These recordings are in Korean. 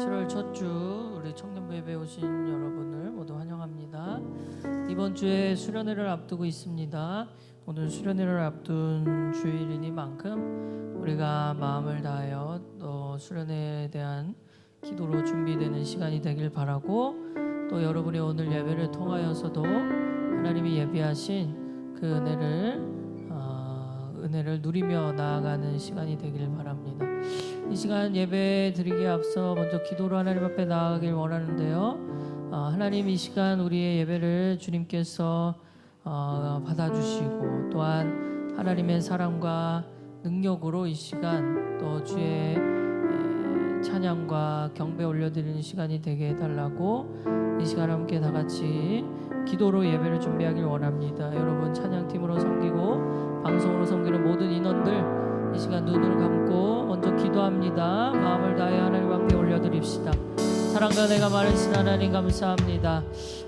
7월 첫 주 우리 청년부 예배 오신 여러분을 모두 환영합니다. 이번 주에 수련회를 앞두고 있습니다. 오늘 수련회를 앞둔 주일이니만큼 우리가 마음을 다하여 또 수련회에 대한 기도로 준비되는 시간이 되길 바라고, 또 여러분이 오늘 예배를 통하여서도 하나님이 예비하신 그 은혜를 누리며 나아가는 시간이 되길 바랍니다. 이 시간 예배 드리기에 앞서 먼저 기도로 하나님 앞에 나아가길 원하는데요. 하나님, 이 시간 우리의 예배를 주님께서 받아주시고, 또한 하나님의 사랑과 능력으로 이 시간 또 주의 찬양과 경배 올려드리는 시간이 되게 해달라고 이 시간 함께 다 같이 기도로 예배를 준비하길 원합니다. 여러분, 찬양팀으로 섬기고 방송으로 섬기는 모든 인원들 이 시간 눈을 감고 먼저 기도합니다. 마음을 다하여 하나님 앞에 올려드립시다. 사랑과 은혜가 많으신 하나님 감사합니다.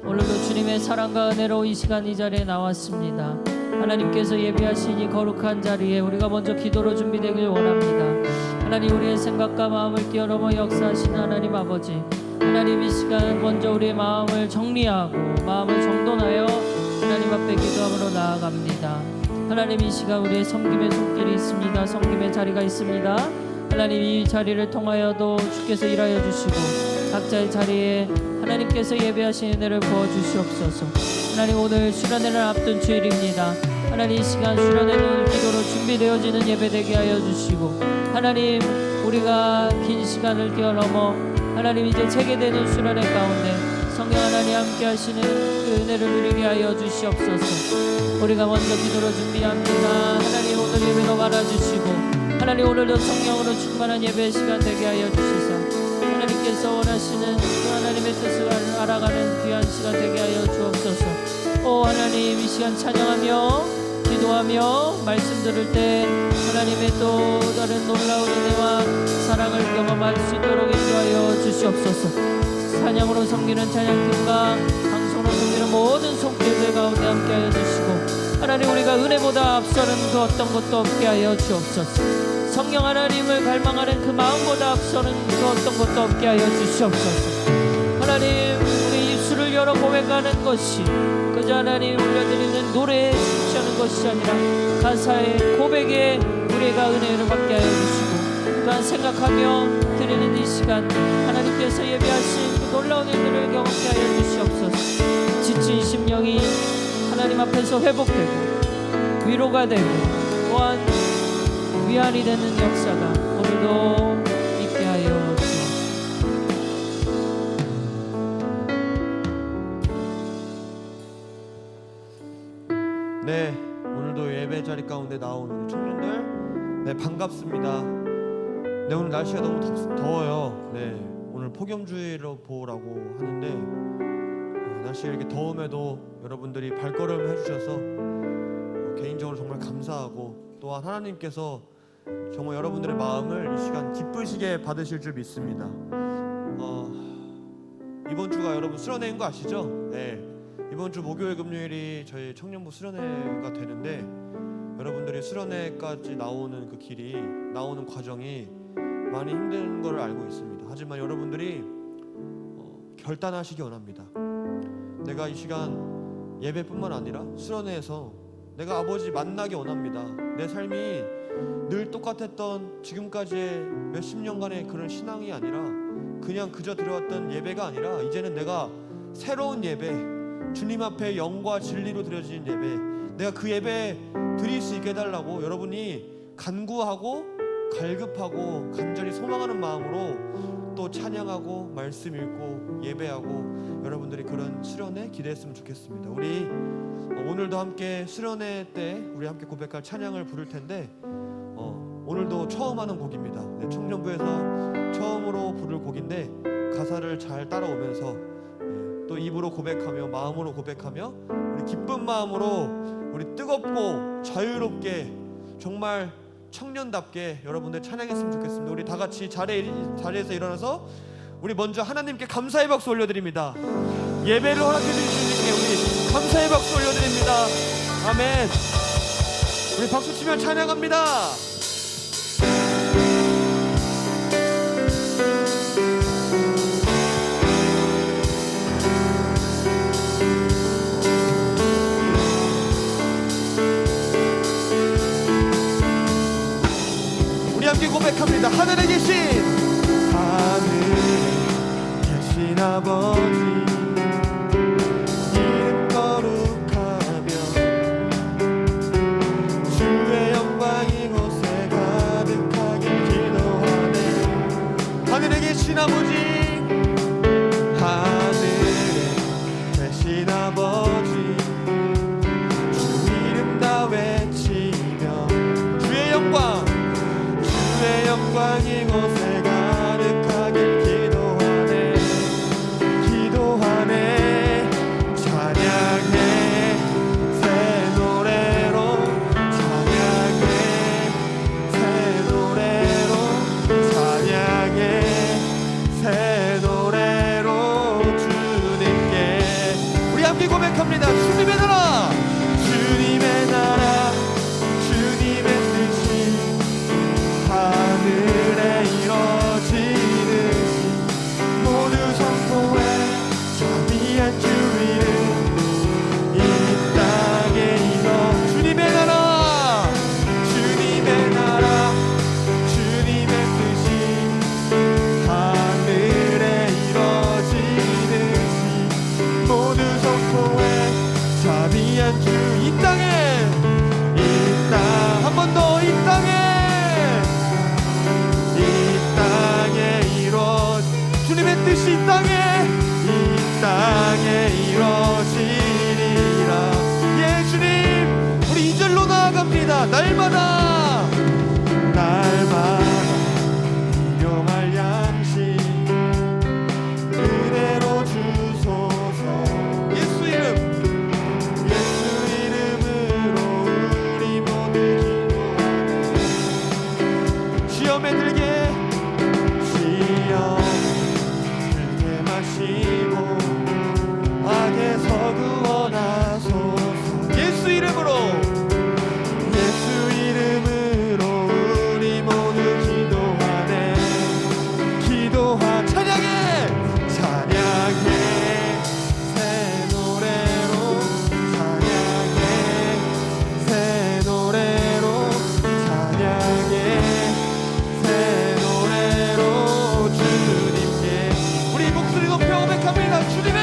오늘도 주님의 사랑과 은혜로 이 시간 이 자리에 나왔습니다. 하나님께서 예비하신 이 거룩한 자리에 우리가 먼저 기도로 준비되길 원합니다. 하나님, 우리의 생각과 마음을 뛰어넘어 역사하신 하나님 아버지, 하나님 이 시간 먼저 우리의 마음을 정리하고 마음을 정돈하여 하나님 앞에 기도함으로 나아갑니다. 하나님, 이 시간 우리의 섬김의 손길이 있습니다. 섬김의 자리가 있습니다. 하나님, 이 자리를 통하여도 주께서 일하여 주시고 각자의 자리에 하나님께서 예배하신 은혜를 부어주시옵소서. 하나님, 오늘 수련회를 앞둔 주일입니다. 하나님, 이 시간 수련회는 기도로 준비되어지는 예배 되게 하여 주시고, 하나님, 우리가 긴 시간을 뛰어넘어 하나님 이제 체계되는 수련회 가운데 성령 하나님 함께 하시는 그 은혜를 누리게 하여 주시옵소서. 우리가 먼저 기도로 준비합니다. 하나님, 오늘 예배로 말아주시고, 하나님 오늘도 성령으로 충만한 예배의 시간 되게 하여 주시사 하나님께서 원하시는 그 하나님의 뜻을 알아가는 귀한 시간 되게 하여 주옵소서. 오 하나님, 이 시간 찬양하며 기도하며 말씀 들을 때 하나님의 또 다른 놀라운 은혜와 사랑을 경험할 수 있도록 인도하여 주시옵소서. 찬양으로 섬기는 찬양팀과 방송으로 섬기는 모든 손길들 가운데 함께하여 주시고, 하나님 우리가 은혜보다 앞서는 그 어떤 것도 없게 하여 주옵소서. 성령 하나님을 갈망하는 그 마음보다 앞서는 그 어떤 것도 없게 하여 주시옵소서. 하나님, 우리 입술을 열어 고백하는 것이 그저 하나님 올려드리는 노래에 지치는 것이 아니라 가사의 고백에 우리가 은혜를 받게 하여 주시고, 또한 생각하며 드리는 이 시간 하나님께서 예비하신 그 놀라운 은혜를 경험케 하여 주시옵소서. 지친 심령이 하나님 앞에서 회복되고 위로가 되고 또한 위안이 되는 역사가 오늘도 있게 하여 주옵소서. 네, 오늘도 예배 자리 가운데 나온 우리 청년들, 네, 반갑습니다. 네, 오늘 날씨가 너무 더워요. 네, 오늘 폭염주의로 보라고 하는데 날씨가 이렇게 더움에도 여러분들이 발걸음 해주셔서 개인적으로 정말 감사하고, 또한 하나님께서 정말 여러분들의 마음을 이 시간 기쁘시게 받으실 줄 믿습니다. 이번 주가 여러분 수련회인 거 아시죠? 네, 이번 주 목요일 금요일이 저희 청년부 수련회가 되는데, 여러분들이 수련회까지 나오는 그 길이, 나오는 과정이 많이 힘든 걸 알고 있습니다. 하지만 여러분들이 결단하시기 원합니다. 내가 이 시간 예배뿐만 아니라 수련회에서 내가 아버지 만나기 원합니다. 내 삶이 늘 똑같았던 지금까지의 몇십 년간의 그런 신앙이 아니라, 그냥 그저 들어왔던 예배가 아니라 이제는 내가 새로운 예배, 주님 앞에 영과 진리로 드려진 예배, 내가 그 예배 드릴 수 있게 해달라고 여러분이 간구하고 갈급하고 간절히 소망하는 마음으로 또 찬양하고 말씀 읽고 예배하고 여러분들이 그런 수련회 기대했으면 좋겠습니다. 우리 오늘도 함께 수련회 때 우리 함께 고백할 찬양을 부를 텐데, 오늘도 처음 하는 곡입니다. 네, 청년부에서 처음으로 부를 곡인데 가사를 잘 따라오면서 또 입으로 고백하며 마음으로 고백하며 우리 기쁜 마음으로 우리 뜨겁고 자유롭게 정말 청년답게 여러분들 찬양했으면 좋겠습니다. 우리 다 같이 자리에서 일어나서 우리 먼저 하나님께 감사의 박수 올려드립니다. 예배를 허락해 주신 주님께 우리 감사의 박수 올려드립니다. 아멘. 우리 박수 치며 찬양합니다. 함께 고백합니다. 하늘에 계신 아버지 이름 거룩하며 주의 영광 이곳에 가득하길 기도하네. 하늘에 계신 아버지, 하늘에 계신 아버지 주 이름 다 외치며 주의 영광 이곳에 가득하길 기도하네. 찬양해 새 노래로, 찬양해 새 노래로, 찬양해 새 노래로 주님께. 우리 함께 고백합니다. 주님의 나라, 주님의 나라, 주님의 뜻이 하늘에 이뤄지듯이 모두 선포해 자비한 주 이름 이 땅에 이뤄. 주님의 나라, 주님의 나라, 주님의 뜻이 하늘에 이뤄지듯이 모두 선포해 자비한 주 이 땅에, 이 땅 한 번 더 이 땅에 이뤄. 주님의 뜻이 이 땅에 이뤄지리라. 예 주님, 우리 2절로 나아갑니다. 날마다 일용할 양식 그대로 주소서. 예수 이름으로 우리 모두 기도하네. 시험에 들게 마시고 악에서 구원하소서. 예수 이름으로 우리 모두 기도하네. 찬양해 새 노래로, 찬양해 새 노래로, 찬양해 새 노래로 주님께. 우리 목소리 높여 고백합니다. 주님의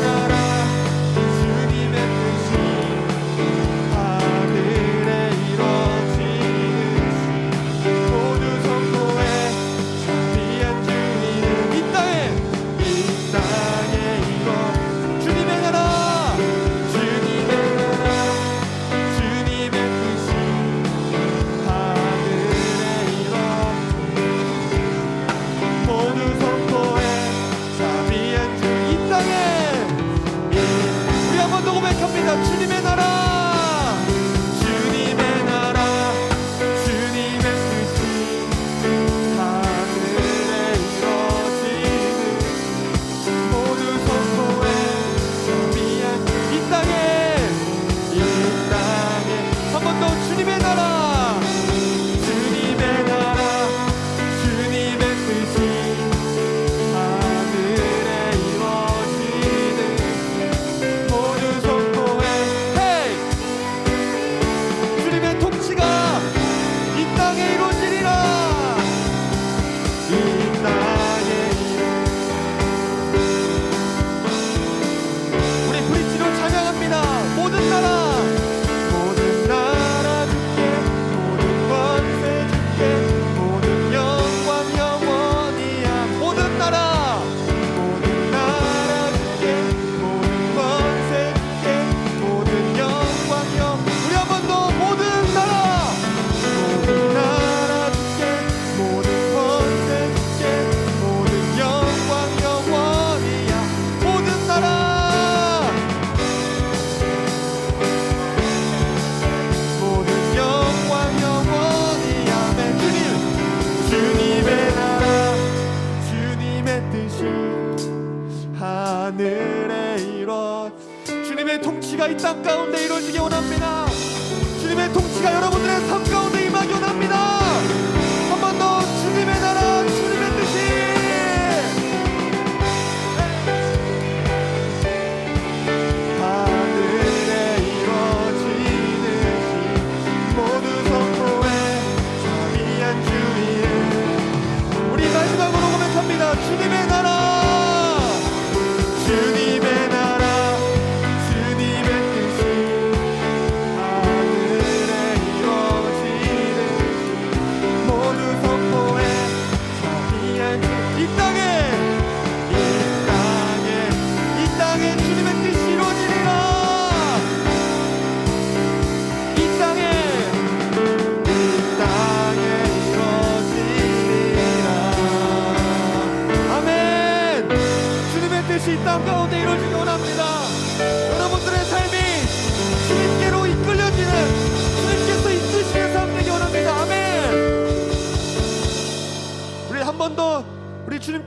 나라, 주님의 뜻이 하늘에 이뤄지듯이 모두 선포해 자비한 주 이름 이 땅에 이뤄. 주님의 나라, 주님의 나라, 주님의 뜻이 하늘에 이뤄 모두 선포해 자비한 주 이 땅에. 우리 한 번 더 고백합니다. 주님의 나라, 주님의 나라, 주님의 뜻이 하늘에 이뤄지듯이 모두 선포해 자비한 주 이 땅에. 한 번 더 주님의 나라, 주님의 나라, 주님의 뜻이 하늘에 이루어지듯이 모두 선포해. 헤이! 주님의 통치가 이 땅에 이루어지리라. 이 땅에 우리 브릿지로 찬양합니다. 모든 나라 주께, 모든 권세 주께, 모든 영광 영원이야. 모든 나라 주께, 모든 권세 주께, 모든 영광 영. 우리 한 번 더. 모든 나라 주께, 모든 권세 주께, 모든 영광 영원이야. 모든 나라, 모든 영광 영원이야. 네, 주님의 나라, 주님의 뜻이 하늘에 이뤄. 주님의 통치가 이 땅 가운데 이루어지기 원합니다. 주님의 통치가 여러분들의 삶 가운데 임하기 원합니다. 한 번 더. 주님의 나라, 주님의 뜻이 하늘에 이루어지듯이 모두 선포해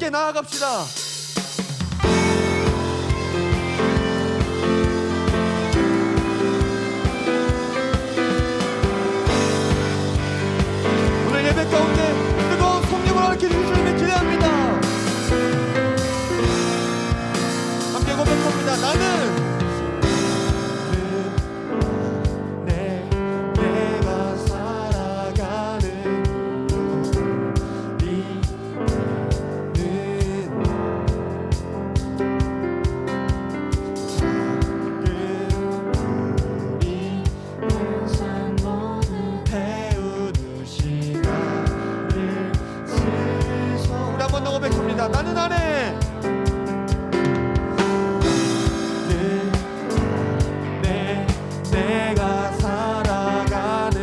함께 나아갑시다. 오늘 예배 가운데 뜨거운 성령을 알게 주시는 기대합니다. 함께 고백합니다. 나는 내가 살아가는 나는 안에 내가 살아가는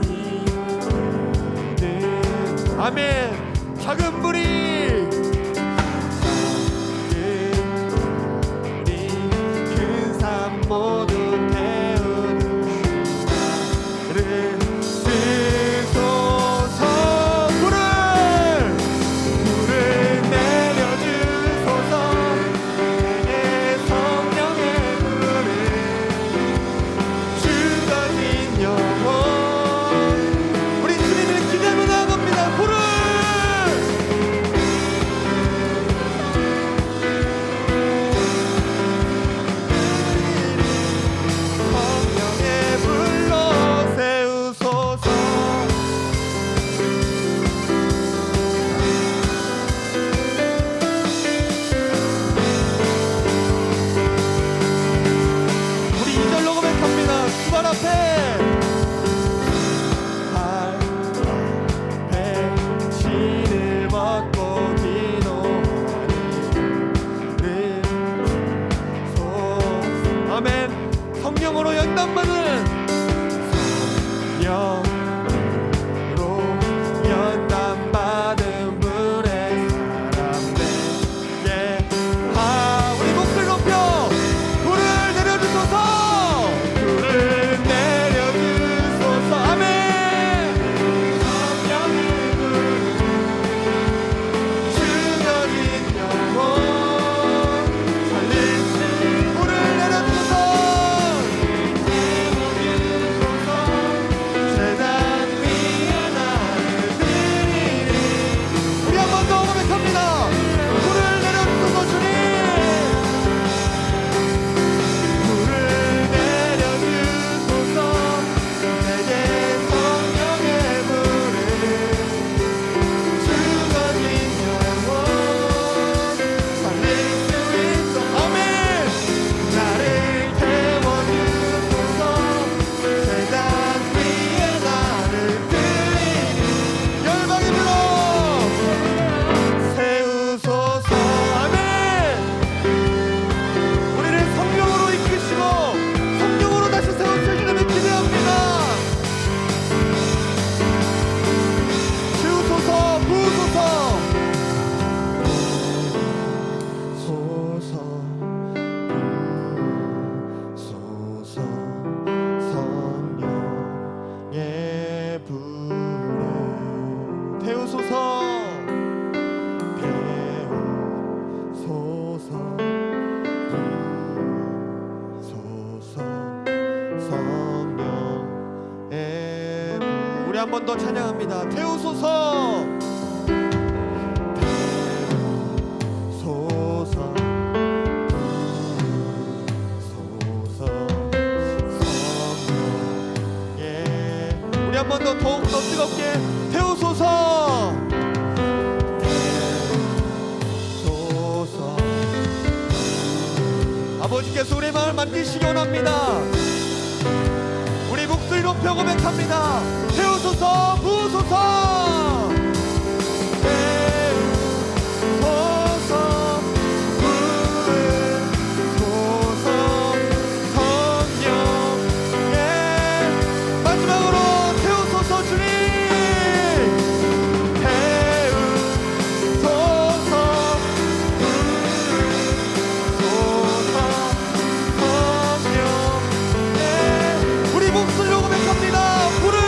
이유는 아멘. 작은 불이 큰 산 모두 태우는 나를 성령으로 연단받은 성령으로 연단받은 물의 사람들에게 우리 목소리 높여 불을 내려주소서. 불을 내려주소서. 아멘. 성령의 불 죽어진 영혼 살릴 수 불을 내려주소서. 우리 한 번 더 찬양합니다. 태우소서. 태우소서. 우리 한 번 더 더욱 더 뜨겁게 태우소서. 태우소서. 아버지께서 우리의 마음을 만드시기 원합니다. 우리 목소리 높여 고백합니다. 태우소서. 부으소서. 태우소서. 부으소서. 성령의 마지막으로 태우소서. 주님 태우소서. 부으소서. 성령의 우리 목소리로 고백합니다. 불을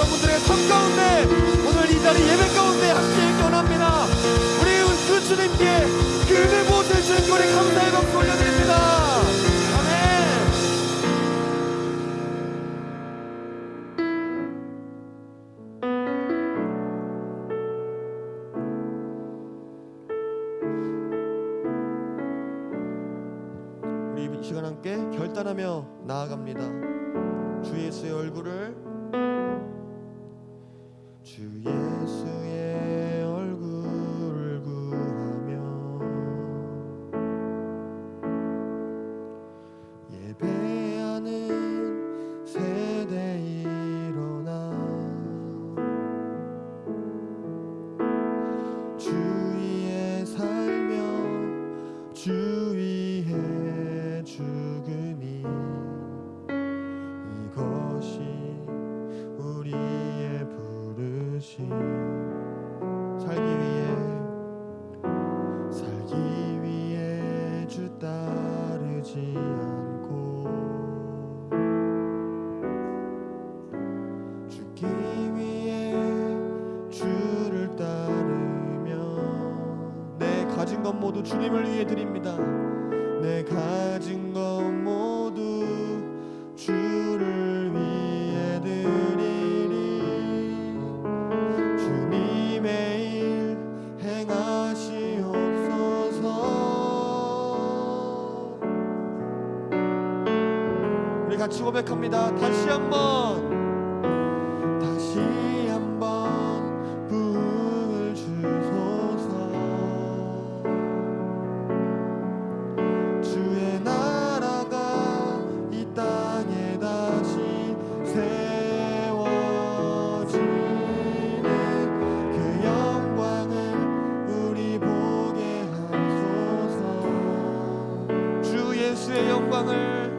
여러분들의 삶 가운데 오늘 이 자리 예배 가운데 함께 원합니다. 우리 그 주님께 그 은혜 부어주신 우리 감사의 박수 올려드립니다. 아멘. 우리 이 시간 함께 결단하며 나아갑니다. 주 예수의 얼굴을 주 예수의 얼굴을 구하며 예배하는 세대 일어나 주 위에 살며 주 위에 죽으니 이것이 우리의 부르심. 살기 위해 주 따르지 않고 죽기 위해 주를 따르며 내 가진 것 모두 주님을 위해 드립니다. 내 가진 것 모두 주를 위해 드리리. 주님의 일 행하시옵소서. 우리 같이 고백합니다. 다시 한번 부흥을 주소서. 주의 나라가 이 땅에 다시 세워지는 그 영광을 우리 보게 하소서. 주 예수의 영광을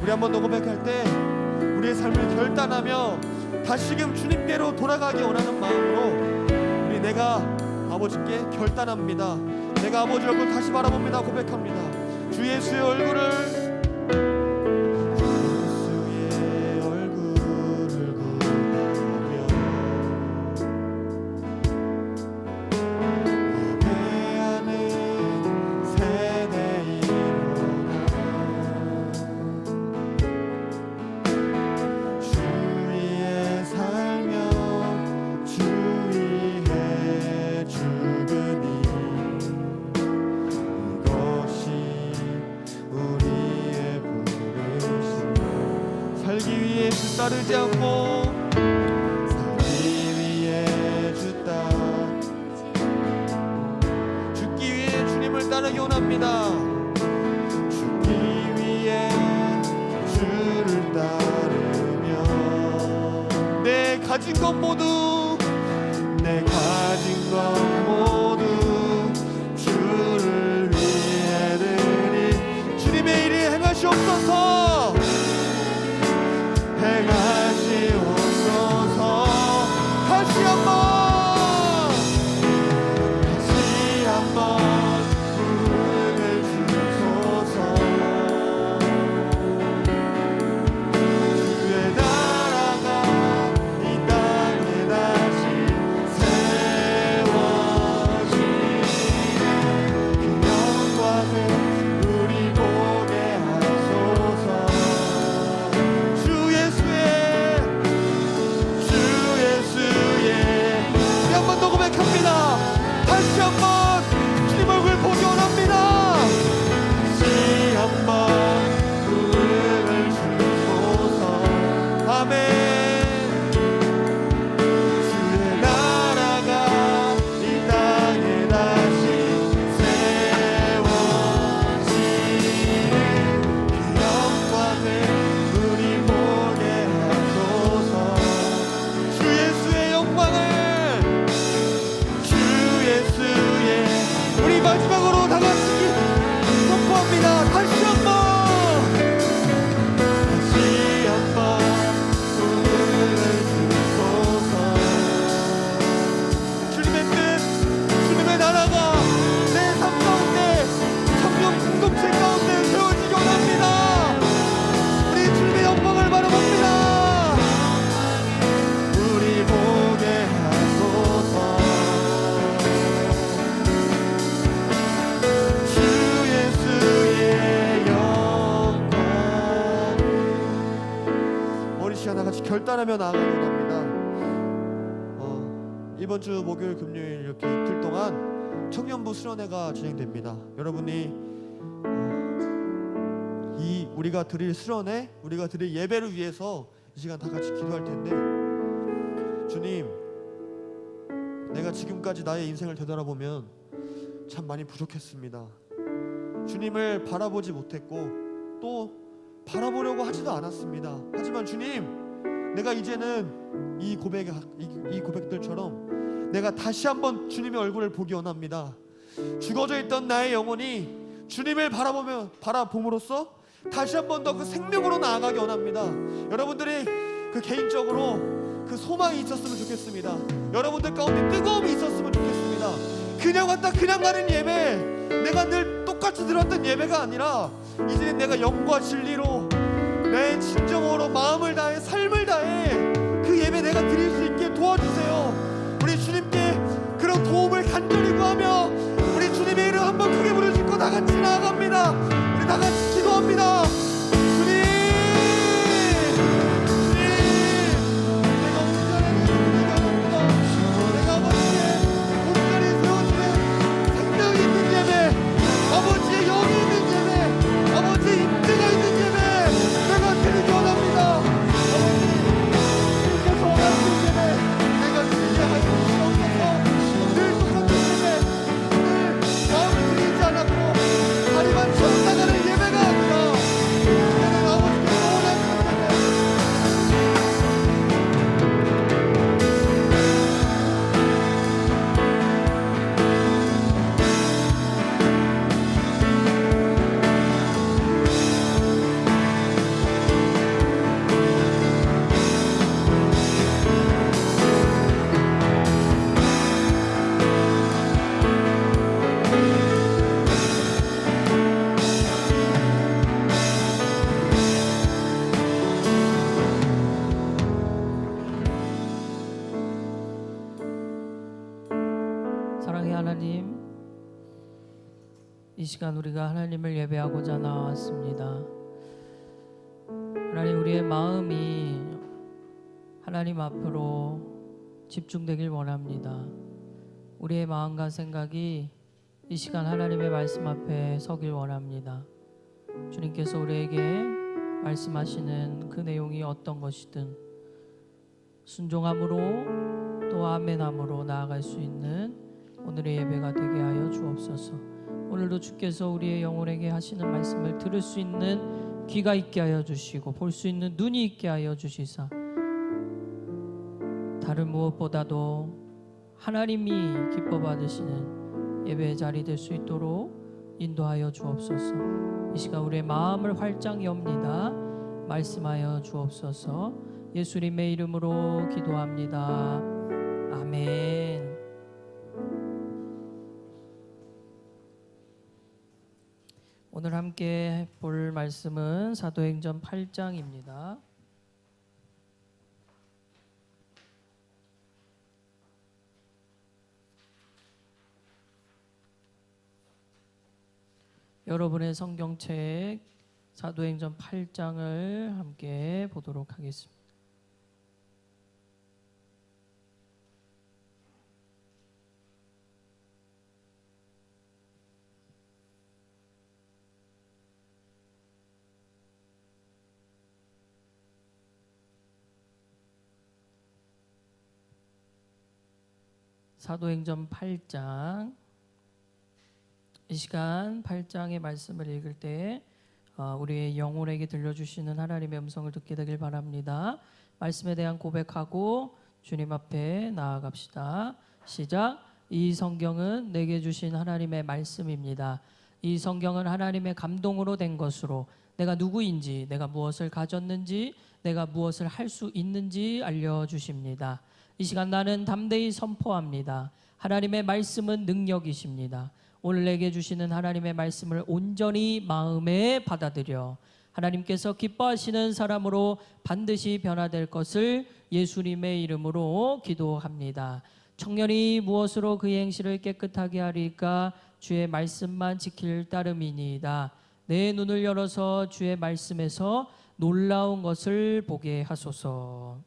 우리 한 번 더 고백할 때 우리의 삶을 결단하며 다시금 주님께로 돌아가기 원하는 마음으로 우리 내가 아버지께 결단합니다. 내가 아버지 얼굴 다시 바라봅니다. 고백합니다. 주 예수의 얼굴을 살기 위해 주 따르지 않고 살기 위해 주 죽기 위해 주님을 따르기 원합니다. 죽기 위해 주를 따르며 내 가진 것 모두 주를 위해 드리. 주님의 일이 행하시옵소서. 행하시옵소서. 다시 한번 부흥을 주소서. 주의 나라가 이 땅에 다시 세워지는 그 영광을 우리 보게 하소서. 주 예수의 우리 한 번 더 고백합니다. 다시 한번 주님 얼굴 보기 원합니다. 다시 한번 부흥을 주소서. 아멘. 주의 나라가 이 땅에 다시 세워지는 그 영광을 우리 보게 하소서. 주 예수의 영광을 우리 마지막으로 다 같이 선포합니다. 다시 한번 부흥을 주소서. 주님의 뜻, 주님의 나라가 내 삶 가운데 성령 공동체가 결단하며 나아가기 원합니다. 이번 주 목요일 금요일 이렇게 이틀 동안 청년부 수련회가 진행됩니다. 여러분이 이 우리가 드릴 수련회, 우리가 드릴 예배를 위해서 이 시간 다 같이 기도할 텐데, 주님, 내가 지금까지 나의 인생을 되돌아보면 참 많이 부족했습니다. 주님을 바라보지 못했고 또 바라보려고 하지도 않았습니다. 하지만 주님, 내가 이제는 이 고백들처럼 내가 다시 한번 주님의 얼굴을 보기 원합니다. 죽어져 있던 나의 영혼이 주님을 바라봄으로써 다시 한번 더 그 생명으로 나아가기 원합니다. 여러분들이 그 개인적으로 그 소망이 있었으면 좋겠습니다. 여러분들 가운데 뜨거움이 있었으면 좋겠습니다. 그냥 왔다 그냥 가는 예배, 내가 늘 똑같이 들었던 예배가 아니라 이제는 내가 영과 진리로 내 진정으로 마음을 다해 삶을 다해 그 예배 내가 드릴 수 있게 도와주세요. 우리 주님께 그런 도움을 간절히 구하며 우리 주님의 이름 한번 크게 부르짖고 다 같이 나아갑니다. 우리 다 같이 기도합니다. 주님, 내가 온전히 기도합니다. 내가 아버지의 온전히 세워주는 생명이 있는 예배, 아버지의 영이 있는 예배, 아버지의 임재가 있는 예배 내가 드리기 원합니다. 아버지, 주님께서 원하시는 예배 내가 드리게 하시옵소서. 늘 똑같은 예배, 늘 마음을 들이지 않았고 다리만 채워나가는 예배가 아니라 이제는 아버지께서 원하시는 예배, 사랑의 하나님, 이 시간 우리가 하나님을 예배하고자 나왔습니다. 하나님, 우리의 마음이 하나님 앞으로 집중되길 원합니다. 우리의 마음과 생각이 이 시간 하나님의 말씀 앞에 서길 원합니다. 주님께서 우리에게 말씀하시는 그 내용이 어떤 것이든 순종함으로 또 아멘함으로 나아갈 수 있는 오늘의 예배가 되게 하여 주옵소서. 오늘도 주께서 우리의 영혼에게 하시는 말씀을 들을 수 있는 귀가 있게 하여 주시고 볼 수 있는 눈이 있게 하여 주시사 다른 무엇보다도 하나님이 기뻐 받으시는 예배의 자리 될 수 있도록 인도하여 주옵소서. 이 시간 우리의 마음을 활짝 엽니다. 말씀하여 주옵소서. 예수님의 이름으로 기도합니다. 아멘. 오늘 함께 볼 말씀은 사도행전 8장입니다. 여러분의 성경책 사도행전 8장을 함께 보도록 하겠습니다. 사도행전 8장, 이 시간 8장의 말씀을 읽을 때 우리의 영혼에게 들려주시는 하나님의 음성을 듣게 되길 바랍니다. 말씀에 대한 고백하고 주님 앞에 나아갑시다. 시작. 이 성경은 내게 주신 하나님의 말씀입니다. 이 성경은 하나님의 감동으로 된 것으로 내가 누구인지, 내가 무엇을 가졌는지, 내가 무엇을 할 수 있는지 알려주십니다. 이 시간 나는 담대히 선포합니다. 하나님의 말씀은 능력이십니다. 오늘 내게 주시는 하나님의 말씀을 온전히 마음에 받아들여 하나님께서 기뻐하시는 사람으로 반드시 변화될 것을 예수님의 이름으로 기도합니다. 청년이 무엇으로 그의 행실을 깨끗하게 하리까? 주의 말씀만 지킬 따름이니이다. 내 눈을 열어서 주의 말씀에서 놀라운 것을 보게 하소서.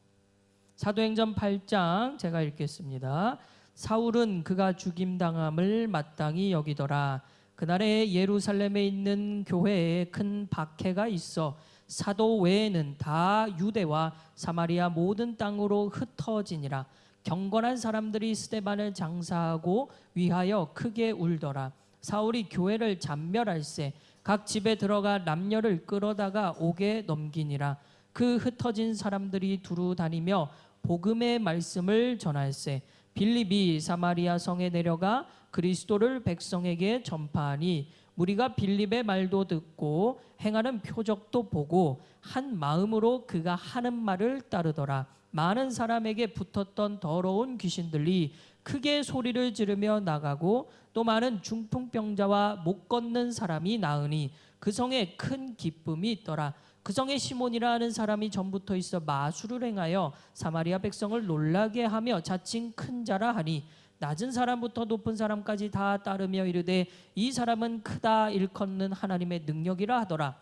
사도행전 8장 제가 읽겠습니다. 사울은 그가 죽임당함을 마땅히 여기더라. 그날에 예루살렘에 있는 교회에 큰 박해가 있어 사도 외에는 다 유대와 사마리아 모든 땅으로 흩어지니라. 경건한 사람들이 스데반을 장사하고 위하여 크게 울더라. 사울이 교회를 잠멸할세 각 집에 들어가 남녀를 끌어다가 옥에 넘기니라. 그 흩어진 사람들이 두루 다니며 복음의 말씀을 전할세 빌립이 사마리아 성에 내려가 그리스도를 백성에게 전파하니 무리가 빌립의 말도 듣고 행하는 표적도 보고 한 마음으로 그가 하는 말을 따르더라. 많은 사람에게 붙었던 더러운 귀신들이 크게 소리를 지르며 나가고 또 많은 중풍병자와 못 걷는 사람이 나으니 그 성에 큰 기쁨이 있더라. 그 성에 시몬이라 하는 사람이 전부터 있어 마술을 행하여 사마리아 백성을 놀라게 하며 자칭 큰 자라 하니 낮은 사람부터 높은 사람까지 다 따르며 이르되 이 사람은 크다 일컫는 하나님의 능력이라 하더라.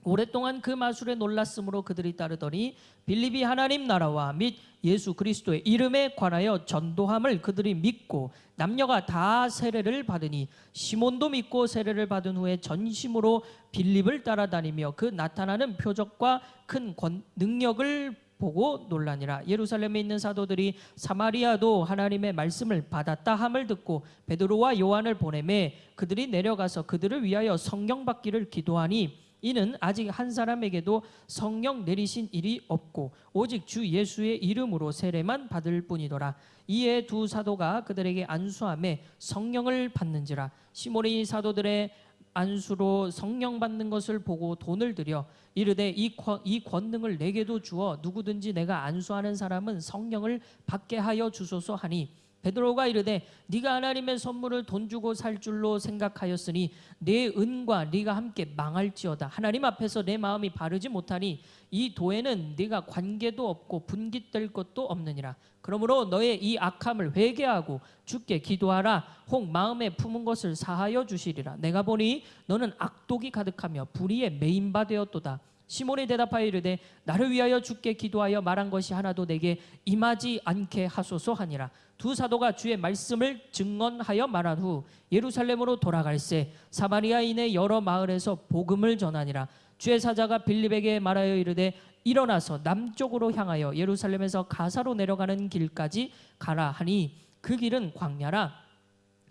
오랫동안 그 마술에 놀랐으므로 그들이 따르더니 빌립이 하나님 나라와 및 예수 그리스도의 이름에 관하여 전도함을 그들이 믿고 남녀가 다 세례를 받으니 시몬도 믿고 세례를 받은 후에 전심으로 빌립을 따라다니며 그 나타나는 표적과 큰 능력을 보고 놀라니라. 예루살렘에 있는 사도들이 사마리아도 하나님의 말씀을 받았다 함을 듣고 베드로와 요한을 보내매 그들이 내려가서 그들을 위하여 성령 받기를 기도하니 이는 아직 한 사람에게도 성령 내리신 일이 없고 오직 주 예수의 이름으로 세례만 받을 뿐이더라. 이에 두 사도가 그들에게 안수하며 성령을 받는지라. 시몬이 사도들의 안수로 성령 받는 것을 보고 돈을 들여 이르되 이 권능을 내게도 주어 누구든지 내가 안수하는 사람은 성령을 받게 하여 주소서 하니 베드로가 이르되 네가 하나님의 선물을 돈 주고 살 줄로 생각하였으니 내 은과 네가 함께 망할지어다. 하나님 앞에서 내 마음이 바르지 못하니 이 도에는 네가 관계도 없고 분깃될 것도 없느니라. 그러므로 너의 이 악함을 회개하고 주께 기도하라. 혹 마음에 품은 것을 사하여 주시리라. 내가 보니 너는 악독이 가득하며 불의에 매인 바 되었도다. 시몬이 대답하여 이르되 나를 위하여 주께 기도하여 말한 것이 하나도 내게 임하지 않게 하소서 하니라. 두 사도가 주의 말씀을 증언하여 말한 후 예루살렘으로 돌아갈새 사마리아인의 여러 마을에서 복음을 전하니라. 주의 사자가 빌립에게 말하여 이르되 일어나서 남쪽으로 향하여 예루살렘에서 가사로 내려가는 길까지 가라 하니 그 길은 광야라.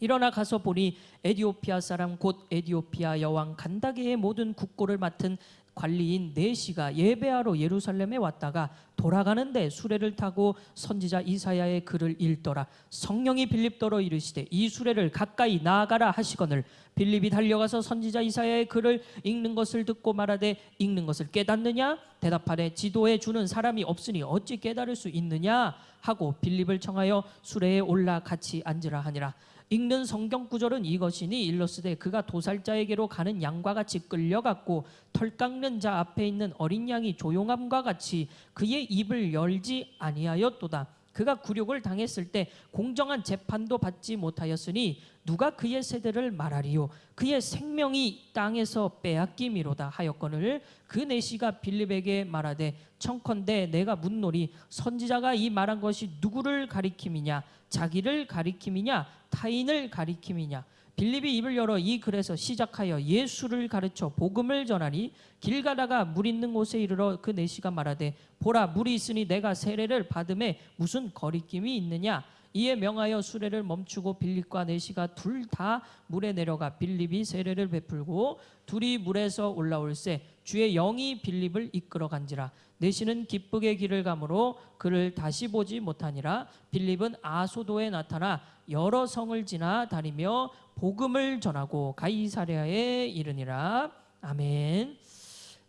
일어나 가서 보니 에디오피아 사람 곧 에디오피아 여왕 간다게의 모든 국고를 맡은 관리인 네시가 예배하러 예루살렘에 왔다가 돌아가는데 수레를 타고 선지자 이사야의 글을 읽더라. 성령이 빌립더러 이르시되 이 수레를 가까이 나아가라 하시거늘 빌립이 달려가서 선지자 이사야의 글을 읽는 것을 듣고 말하되 읽는 것을 깨닫느냐? 대답하되 지도해 주는 사람이 없으니 어찌 깨달을 수 있느냐? 하고 빌립을 청하여 수레에 올라 같이 앉으라 하니라. 읽는 성경 구절은 이것이니 일러스되 그가 도살자에게로 가는 양과 같이 끌려갔고 털 깎는 자 앞에 있는 어린 양이 조용함과 같이 그의 입을 열지 아니하였도다. 그가 굴욕을 당했을 때 공정한 재판도 받지 못하였으니 누가 그의 세대를 말하리요? 그의 생명이 땅에서 빼앗김이로다 하였거늘 그 내시가 빌립에게 말하되 청컨대 내가 묻노리 선지자가 이 말한 것이 누구를 가리킴이냐? 자기를 가리킴이냐? 타인을 가리킴이냐? 빌립이 입을 열어 이 글에서 시작하여 예수를 가르쳐 복음을 전하니 길 가다가 물 있는 곳에 이르러 그 내시가 말하되 보라 물이 있으니 내가 세례를 받음에 무슨 거리낌이 있느냐? 이에 명하여 수레를 멈추고 빌립과 내시가 둘 다 물에 내려가 빌립이 세례를 베풀고 둘이 물에서 올라올새 주의 영이 빌립을 이끌어 간지라. 내시는 기쁘게 길을 가므로 그를 다시 보지 못하니라. 빌립은 아소도에 나타나 여러 성을 지나 다니며 복음을 전하고 가이사랴에 이르니라. 아멘.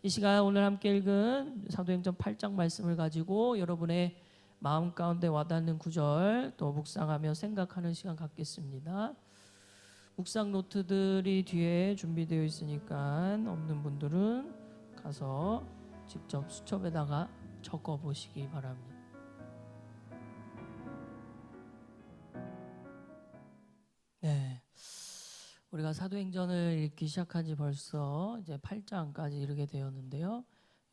이 시간 오늘 함께 읽은 사도행전 8장 말씀을 가지고 여러분의 마음 가운데 와닿는 구절 또 묵상하며 생각하는 시간 갖겠습니다. 묵상 노트들이 뒤에 준비되어 있으니까 없는 분들은 가서 직접 수첩에다가 적어 보시기 바랍니다. 네, 우리가 사도행전을 읽기 시작한 지 벌써 이제 8장까지 이르게 되었는데요.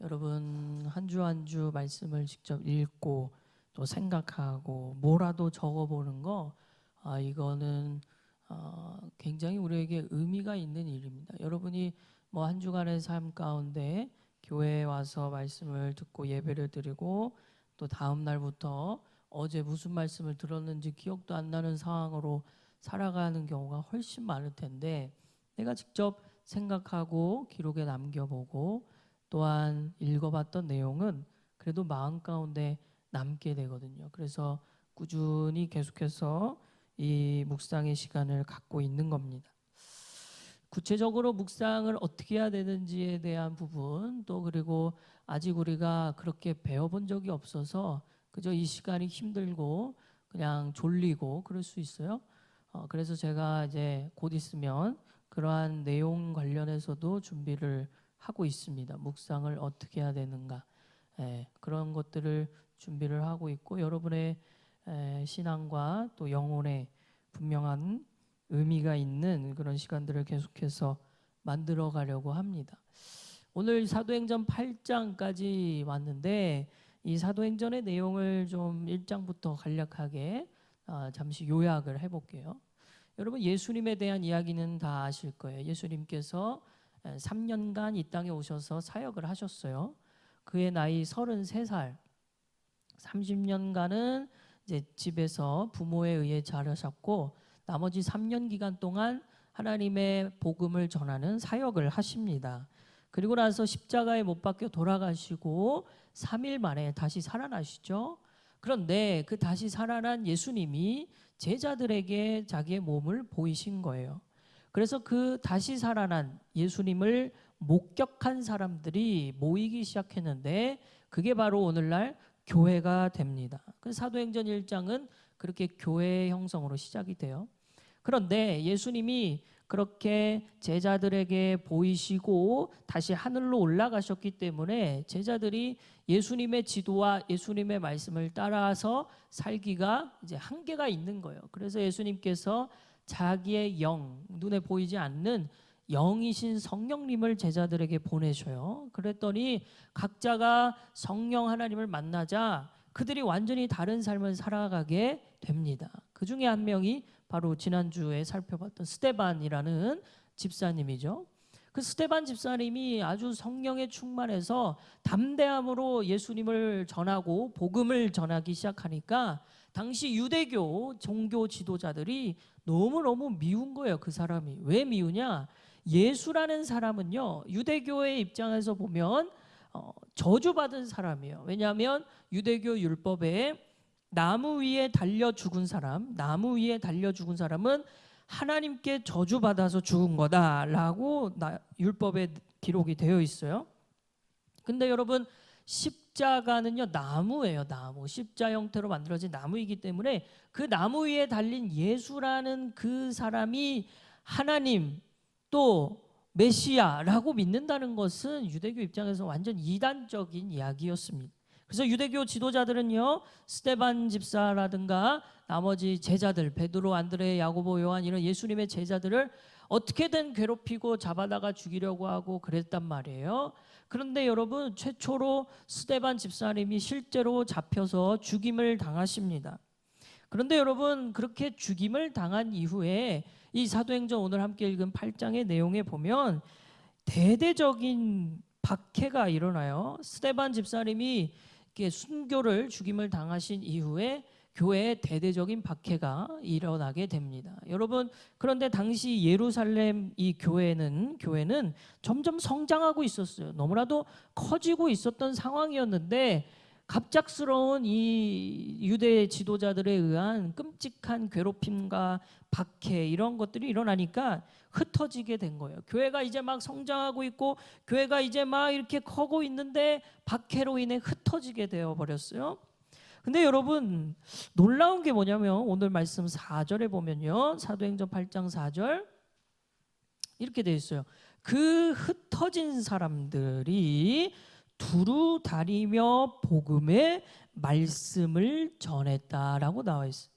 여러분 한 주 한 주 말씀을 직접 읽고 또 생각하고 뭐라도 적어보는 거, 이거는 굉장히 우리에게 의미가 있는 일입니다. 여러분이 뭐 한 주간의 삶 가운데 교회에 와서 말씀을 듣고 예배를 드리고 또 다음 날부터 어제 무슨 말씀을 들었는지 기억도 안 나는 상황으로 살아가는 경우가 훨씬 많을 텐데, 내가 직접 생각하고 기록에 남겨보고 또한 읽어봤던 내용은 그래도 마음 가운데 남게 되거든요. 그래서 꾸준히 계속해서 이 묵상의 시간을 갖고 있는 겁니다. 구체적으로 묵상을 어떻게 해야 되는지에 대한 부분, 또 그리고 아직 우리가 그렇게 배워본 적이 없어서 그저 이 시간이 힘들고 그냥 졸리고 그럴 수 있어요. 그래서 제가 이제 곧 있으면 그러한 내용 관련해서도 준비를 하고 있습니다. 묵상을 어떻게 해야 되는가, 그런 것들을 준비를 하고 있고, 여러분의 신앙과 또 영혼에 분명한 의미가 있는 그런 시간들을 계속해서 만들어 가려고 합니다. 오늘 사도행전 8장까지 왔는데 이 사도행전의 내용을 좀 1장부터 간략하게 잠시 요약을 해볼게요. 여러분, 예수님에 대한 이야기는 다 아실 거예요. 예수님께서 3년간 이 땅에 오셔서 사역을 하셨어요. 그의 나이 33살, 30년간은 이제 집에서 부모에 의해 자라셨고, 나머지 3년 기간 동안 하나님의 복음을 전하는 사역을 하십니다. 그리고 나서 십자가에 못 박혀 돌아가시고 3일 만에 다시 살아나시죠. 그런데 그 다시 살아난 예수님이 제자들에게 자기의 몸을 보이신 거예요. 그래서 그 다시 살아난 예수님을 목격한 사람들이 모이기 시작했는데, 그게 바로 오늘날 교회가 됩니다. 그 사도행전 1장은 그렇게 교회 형성으로 시작이 돼요. 그런데 예수님이 그렇게 제자들에게 보이시고 다시 하늘로 올라가셨기 때문에 제자들이 예수님의 지도와 예수님의 말씀을 따라서 살기가 이제 한계가 있는 거예요. 그래서 예수님께서 자기의 영, 눈에 보이지 않는 영이신 성령님을 제자들에게 보내셔요. 그랬더니 각자가 성령 하나님을 만나자 그들이 완전히 다른 삶을 살아가게 됩니다. 그 중에 한 명이 바로 지난주에 살펴봤던 스데반이라는 집사님이죠. 그 스데반 집사님이 아주 성령에 충만해서 담대함으로 예수님을 전하고 복음을 전하기 시작하니까 당시 유대교 종교 지도자들이 너무너무 미운 거예요. 그 사람이. 왜 미우냐? 예수라는 사람은요, 유대교의 입장에서 보면 저주받은 사람이에요. 왜냐하면 유대교 율법에 나무 위에 달려 죽은 사람, 나무 위에 달려 죽은 사람은 하나님께 저주받아서 죽은 거다라고 율법에 기록이 되어 있어요. 근데 여러분, 십자가는요, 나무예요. 나무. 십자 형태로 만들어진 나무이기 때문에 그 나무 위에 달린 예수라는 그 사람이 하나님 또 메시아라고 믿는다는 것은 유대교 입장에서 완전 이단적인 이야기였습니다. 그래서 유대교 지도자들은요, 스데반 집사라든가 나머지 제자들, 베드로, 안드레, 야고보, 요한 이런 예수님의 제자들을 어떻게든 괴롭히고 잡아다가 죽이려고 하고 그랬단 말이에요. 그런데 여러분, 최초로 스데반 집사님이 실제로 잡혀서 죽임을 당하십니다. 그런데 여러분, 그렇게 죽임을 당한 이후에 이 사도행전 오늘 함께 읽은 8장의 내용에 보면 대대적인 박해가 일어나요. 스데반 집사님이 이렇게 순교를 죽임을 당하신 이후에 교회에 대대적인 박해가 일어나게 됩니다. 여러분, 그런데 당시 예루살렘 이 교회는 점점 성장하고 있었어요. 너무나도 커지고 있었던 상황이었는데 갑작스러운 이 유대 지도자들에 의한 끔찍한 괴롭힘과 박해 이런 것들이 일어나니까 흩어지게 된 거예요. 교회가 이제 막 성장하고 있고 교회가 이제 막 이렇게 커고 있는데 박해로 인해 흩어지게 되어 버렸어요. 근데 여러분, 놀라운 게 뭐냐면 오늘 말씀 4절에 보면요, 사도행전 8장 4절 이렇게 되어 있어요. 그 흩어진 사람들이 두루 다니며 복음의 말씀을 전했다라고 나와 있어요.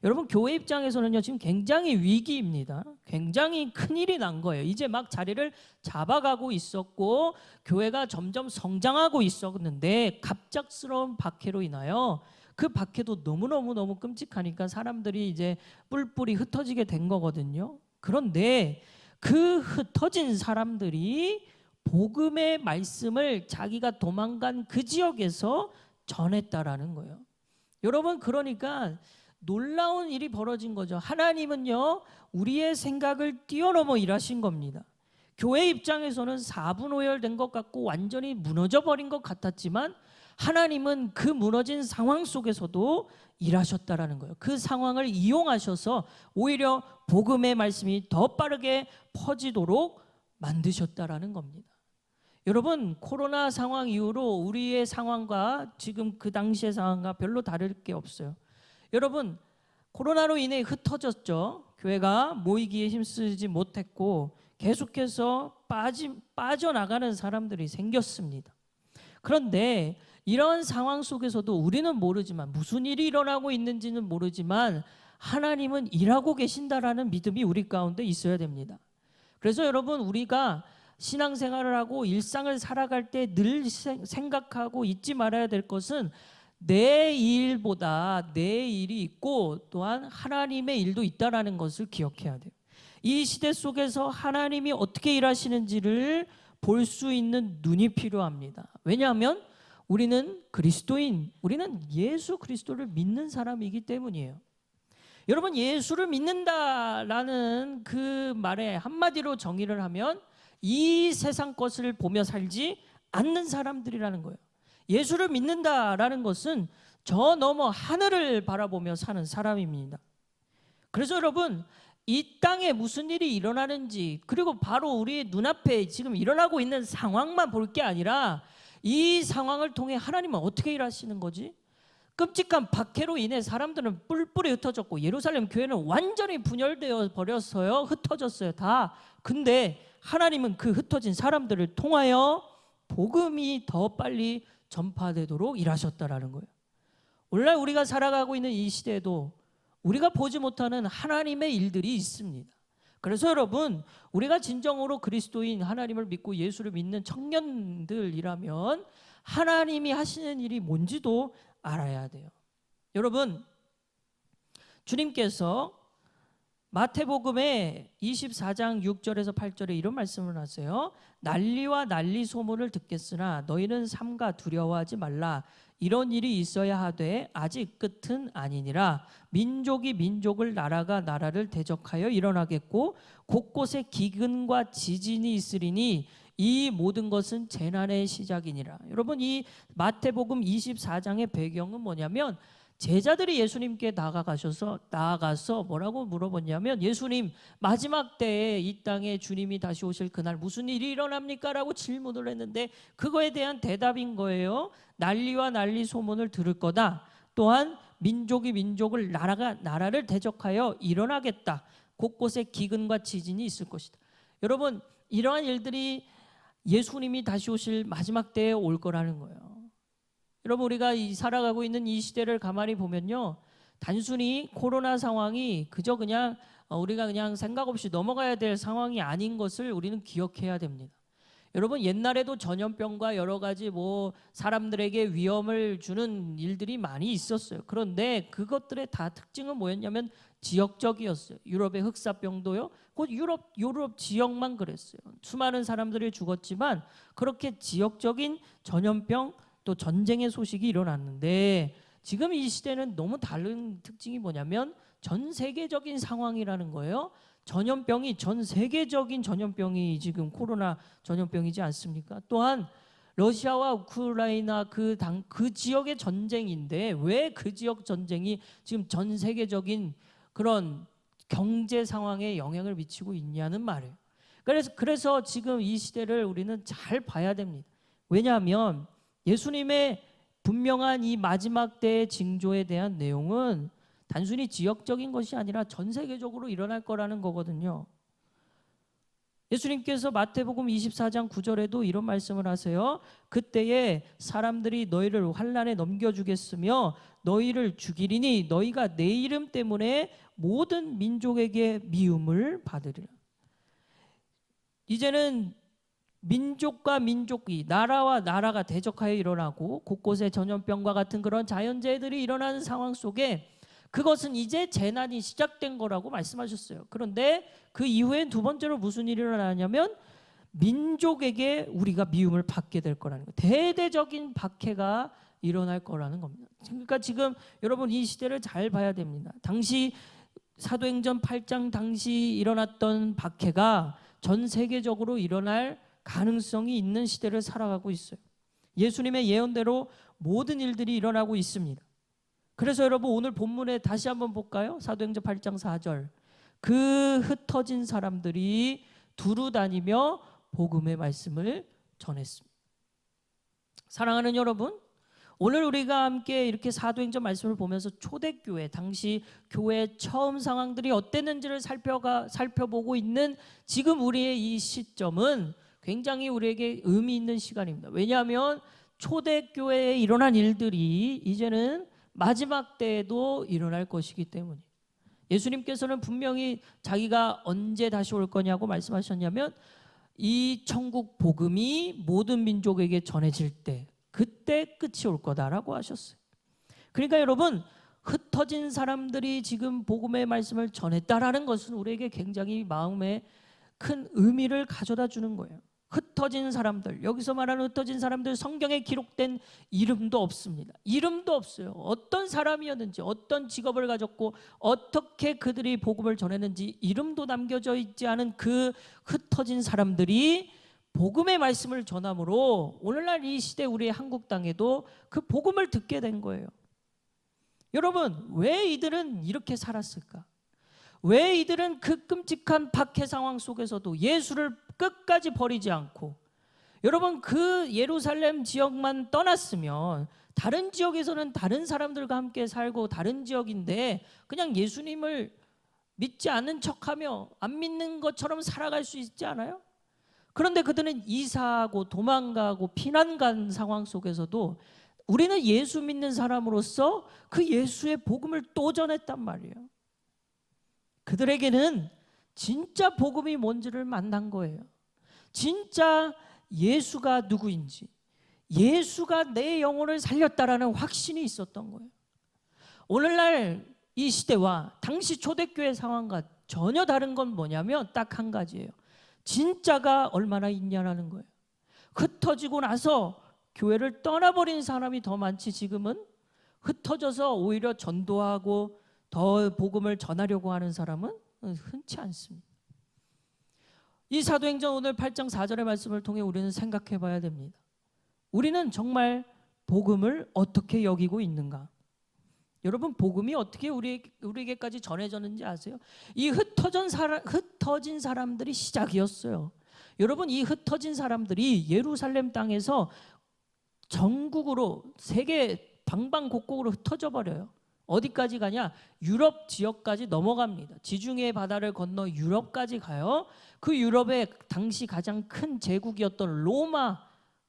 여러분, 교회 입장에서는요, 지금 굉장히 위기입니다. 굉장히 큰일이 난 거예요. 이제 막 자리를 잡아가고 있었고 교회가 점점 성장하고 있었는데 갑작스러운 박해로 인하여 그 박해도 너무 끔찍하니까 사람들이 이제 뿔뿔이 흩어지게 된 거거든요. 그런데 그 흩어진 사람들이 복음의 말씀을 자기가 도망간 그 지역에서 전했다라는 거예요. 여러분, 그러니까 놀라운 일이 벌어진 거죠. 하나님은요, 우리의 생각을 뛰어넘어 일하신 겁니다. 교회 입장에서는 4분 오열된 것 같고 완전히 무너져 버린 것 같았지만 하나님은 그 무너진 상황 속에서도 일하셨다라는 거예요. 그 상황을 이용하셔서 오히려 복음의 말씀이 더 빠르게 퍼지도록 만드셨다라는 겁니다. 여러분, 코로나 상황 이후로 우리의 상황과 지금 그 당시의 상황과 별로 다를 게 없어요. 여러분, 코로나로 인해 흩어졌죠. 교회가 모이기에 힘쓰지 못했고 계속해서 빠져나가는 사람들이 생겼습니다. 그런데 이런 상황 속에서도 우리는 모르지만, 무슨 일이 일어나고 있는지는 모르지만 하나님은 일하고 계신다라는 믿음이 우리 가운데 있어야 됩니다. 그래서 여러분, 우리가 신앙생활을 하고 일상을 살아갈 때 늘 생각하고 잊지 말아야 될 것은 내 일보다 내 일이 있고 또한 하나님의 일도 있다라는 것을 기억해야 돼요. 이 시대 속에서 하나님이 어떻게 일하시는지를 볼 수 있는 눈이 필요합니다. 왜냐하면 우리는 그리스도인, 우리는 예수 그리스도를 믿는 사람이기 때문이에요. 여러분, 예수를 믿는다라는 그 말에 한마디로 정의를 하면 이 세상 것을 보며 살지 않는 사람들이라는 거예요. 예수를 믿는다라는 것은 저 너머 하늘을 바라보며 사는 사람입니다. 그래서 여러분, 이 땅에 무슨 일이 일어나는지, 그리고 바로 우리 눈앞에 지금 일어나고 있는 상황만 볼 게 아니라 이 상황을 통해 하나님은 어떻게 일하시는 거지? 끔찍한 박해로 인해 사람들은 뿔뿔이 흩어졌고 예루살렘 교회는 완전히 분열되어 버렸어요. 흩어졌어요, 다. 근데 하나님은 그 흩어진 사람들을 통하여 복음이 더 빨리 전파되도록 일하셨다라는 거예요. 오늘날 우리가 살아가고 있는 이 시대에도 우리가 보지 못하는 하나님의 일들이 있습니다. 그래서 여러분, 우리가 진정으로 그리스도인, 하나님을 믿고 예수를 믿는 청년들이라면 하나님이 하시는 일이 뭔지도 알아야 돼요. 여러분, 주님께서 마태복음의 24장 6절에서 8절에 이런 말씀을 하세요. 난리와 난리 소문을 듣겠으나 너희는 삼가 두려워하지 말라. 이런 일이 있어야 하되 아직 끝은 아니니라. 민족이 민족을, 나라가 나라를 대적하여 일어나겠고 곳곳에 기근과 지진이 있으리니 이 모든 것은 재난의 시작이니라. 여러분, 이 마태복음 24장의 배경은 뭐냐면 제자들이 예수님께 나아가서 뭐라고 물어봤냐면, 예수님, 마지막 때에 이 땅에 주님이 다시 오실 그날 무슨 일이 일어납니까? 라고 질문을 했는데 그거에 대한 대답인 거예요. 난리와 난리 소문을 들을 거다. 또한 민족이 민족을, 나라가 나라를 대적하여 일어나겠다. 곳곳에 기근과 지진이 있을 것이다. 여러분, 이러한 일들이 예수님이 다시 오실 마지막 때에 올 거라는 거예요. 여러분, 우리가 살아가고 있는 이 시대를 가만히 보면요, 단순히 코로나 상황이 그저 그냥 우리가 그냥 생각 없이 넘어가야 될 상황이 아닌 것을 우리는 기억해야 됩니다. 여러분, 옛날에도 전염병과 여러 가지 사람들에게 위험을 주는 일들이 많이 있었어요. 그런데 그것들의 다 특징은 뭐였냐면 지역적이었어요. 유럽의 흑사병도요, 곧 유럽 지역만 그랬어요. 수많은 사람들이 죽었지만 그렇게 지역적인 전염병 또 전쟁의 소식이 일어났는데, 지금 이 시대는 너무 다른 특징이 뭐냐면 전 세계적인 상황이라는 거예요. 전염병이 전 세계적인 전염병이 지금 코로나 전염병이지 않습니까? 또한 러시아와 우크라이나 그 지역의 전쟁인데 왜 그 지역 전쟁이 지금 전 세계적인 그런 경제 상황에 영향을 미치고 있냐는 말이에요. 그래서 지금 이 시대를 우리는 잘 봐야 됩니다. 왜냐하면 예수님의 분명한 이 마지막 때의 징조에 대한 내용은 단순히 지역적인 것이 아니라 전 세계적으로 일어날 거라는 거거든요. 예수님께서 마태복음 24장 9절에도 이런 말씀을 하세요. 그때에 사람들이 너희를 환난에 넘겨주겠으며 너희를 죽이리니 너희가 내 이름 때문에 모든 민족에게 미움을 받으리라. 이제는 민족과 민족이, 나라와 나라가 대적하여 일어나고 곳곳에 전염병과 같은 그런 자연재해들이 일어나는 상황 속에 그것은 이제 재난이 시작된 거라고 말씀하셨어요. 그런데 그 이후엔 두 번째로 무슨 일이 일어나냐면 민족에게 우리가 미움을 받게 될 거라는 거예요. 대대적인 박해가 일어날 거라는 겁니다. 그러니까 지금 여러분 이 시대를 잘 봐야 됩니다. 당시 사도행전 8장 당시 일어났던 박해가 전 세계적으로 일어날 가능성이 있는 시대를 살아가고 있어요. 예수님의 예언대로 모든 일들이 일어나고 있습니다. 그래서 여러분 오늘 본문에 다시 한번 볼까요? 사도행전 8장 4절. 그 흩어진 사람들이 두루 다니며 복음의 말씀을 전했습니다. 사랑하는 여러분, 오늘 우리가 함께 이렇게 사도행전 말씀을 보면서 초대교회, 당시 교회 처음 상황들이 어땠는지를 살펴보고 있는 지금 우리의 이 시점은 굉장히 우리에게 의미 있는 시간입니다. 왜냐하면 초대교회에 일어난 일들이 이제는 마지막 때에도 일어날 것이기 때문에 예수님께서는 분명히 자기가 언제 다시 올 거냐고 말씀하셨냐면 이 천국 복음이 모든 민족에게 전해질 때 그때 끝이 올 거다라고 하셨어요. 그러니까 여러분 흩어진 사람들이 지금 복음의 말씀을 전했다라는 것은 우리에게 굉장히 마음에 큰 의미를 가져다 주는 거예요. 흩어진 사람들, 여기서 말하는 흩어진 사람들 성경에 기록된 이름도 없습니다. 이름도 없어요. 어떤 사람이었는지, 어떤 직업을 가졌고 어떻게 그들이 복음을 전했는지 이름도 남겨져 있지 않은 그 흩어진 사람들이 복음의 말씀을 전함으로 오늘날 이 시대 우리의 한국 땅에도 그 복음을 듣게 된 거예요. 여러분, 왜 이들은 이렇게 살았을까? 왜 이들은 그 끔찍한 박해 상황 속에서도 예수를 끝까지 버리지 않고, 여러분 그 예루살렘 지역만 떠났으면 다른 지역에서는 다른 사람들과 함께 살고 다른 지역인데 그냥 예수님을 믿지 않는 척하며 안 믿는 것처럼 살아갈 수 있지 않아요? 그런데 그들은 이사하고 도망가고 피난 간 상황 속에서도 우리는 예수 믿는 사람으로서 그 예수의 복음을 또 전했단 말이에요. 그들에게는 진짜 복음이 뭔지를 만난 거예요. 진짜 예수가 누구인지, 예수가 내 영혼을 살렸다라는 확신이 있었던 거예요. 오늘날 이 시대와 당시 초대교회 상황과 전혀 다른 건 뭐냐면 딱 한 가지예요. 진짜가 얼마나 있냐라는 거예요. 흩어지고 나서 교회를 떠나버린 사람이 더 많지, 지금은 흩어져서 오히려 전도하고 더 복음을 전하려고 하는 사람은 흔치 않습니다. 이 사도행전 오늘 8장 4절의 말씀을 통해 우리는 생각해 봐야 됩니다. 우리는 정말 복음을 어떻게 여기고 있는가? 여러분, 복음이 어떻게 우리에게까지 전해졌는지 아세요? 이 흩어진 사람들이 시작이었어요. 여러분, 이 흩어진 사람들이 예루살렘 땅에서 전국으로 세계 방방곡곡으로 흩어져 버려요. 어디까지 가냐? 유럽 지역까지 넘어갑니다. 지중해 바다를 건너 유럽까지 가요. 그 유럽의 당시 가장 큰 제국이었던 로마,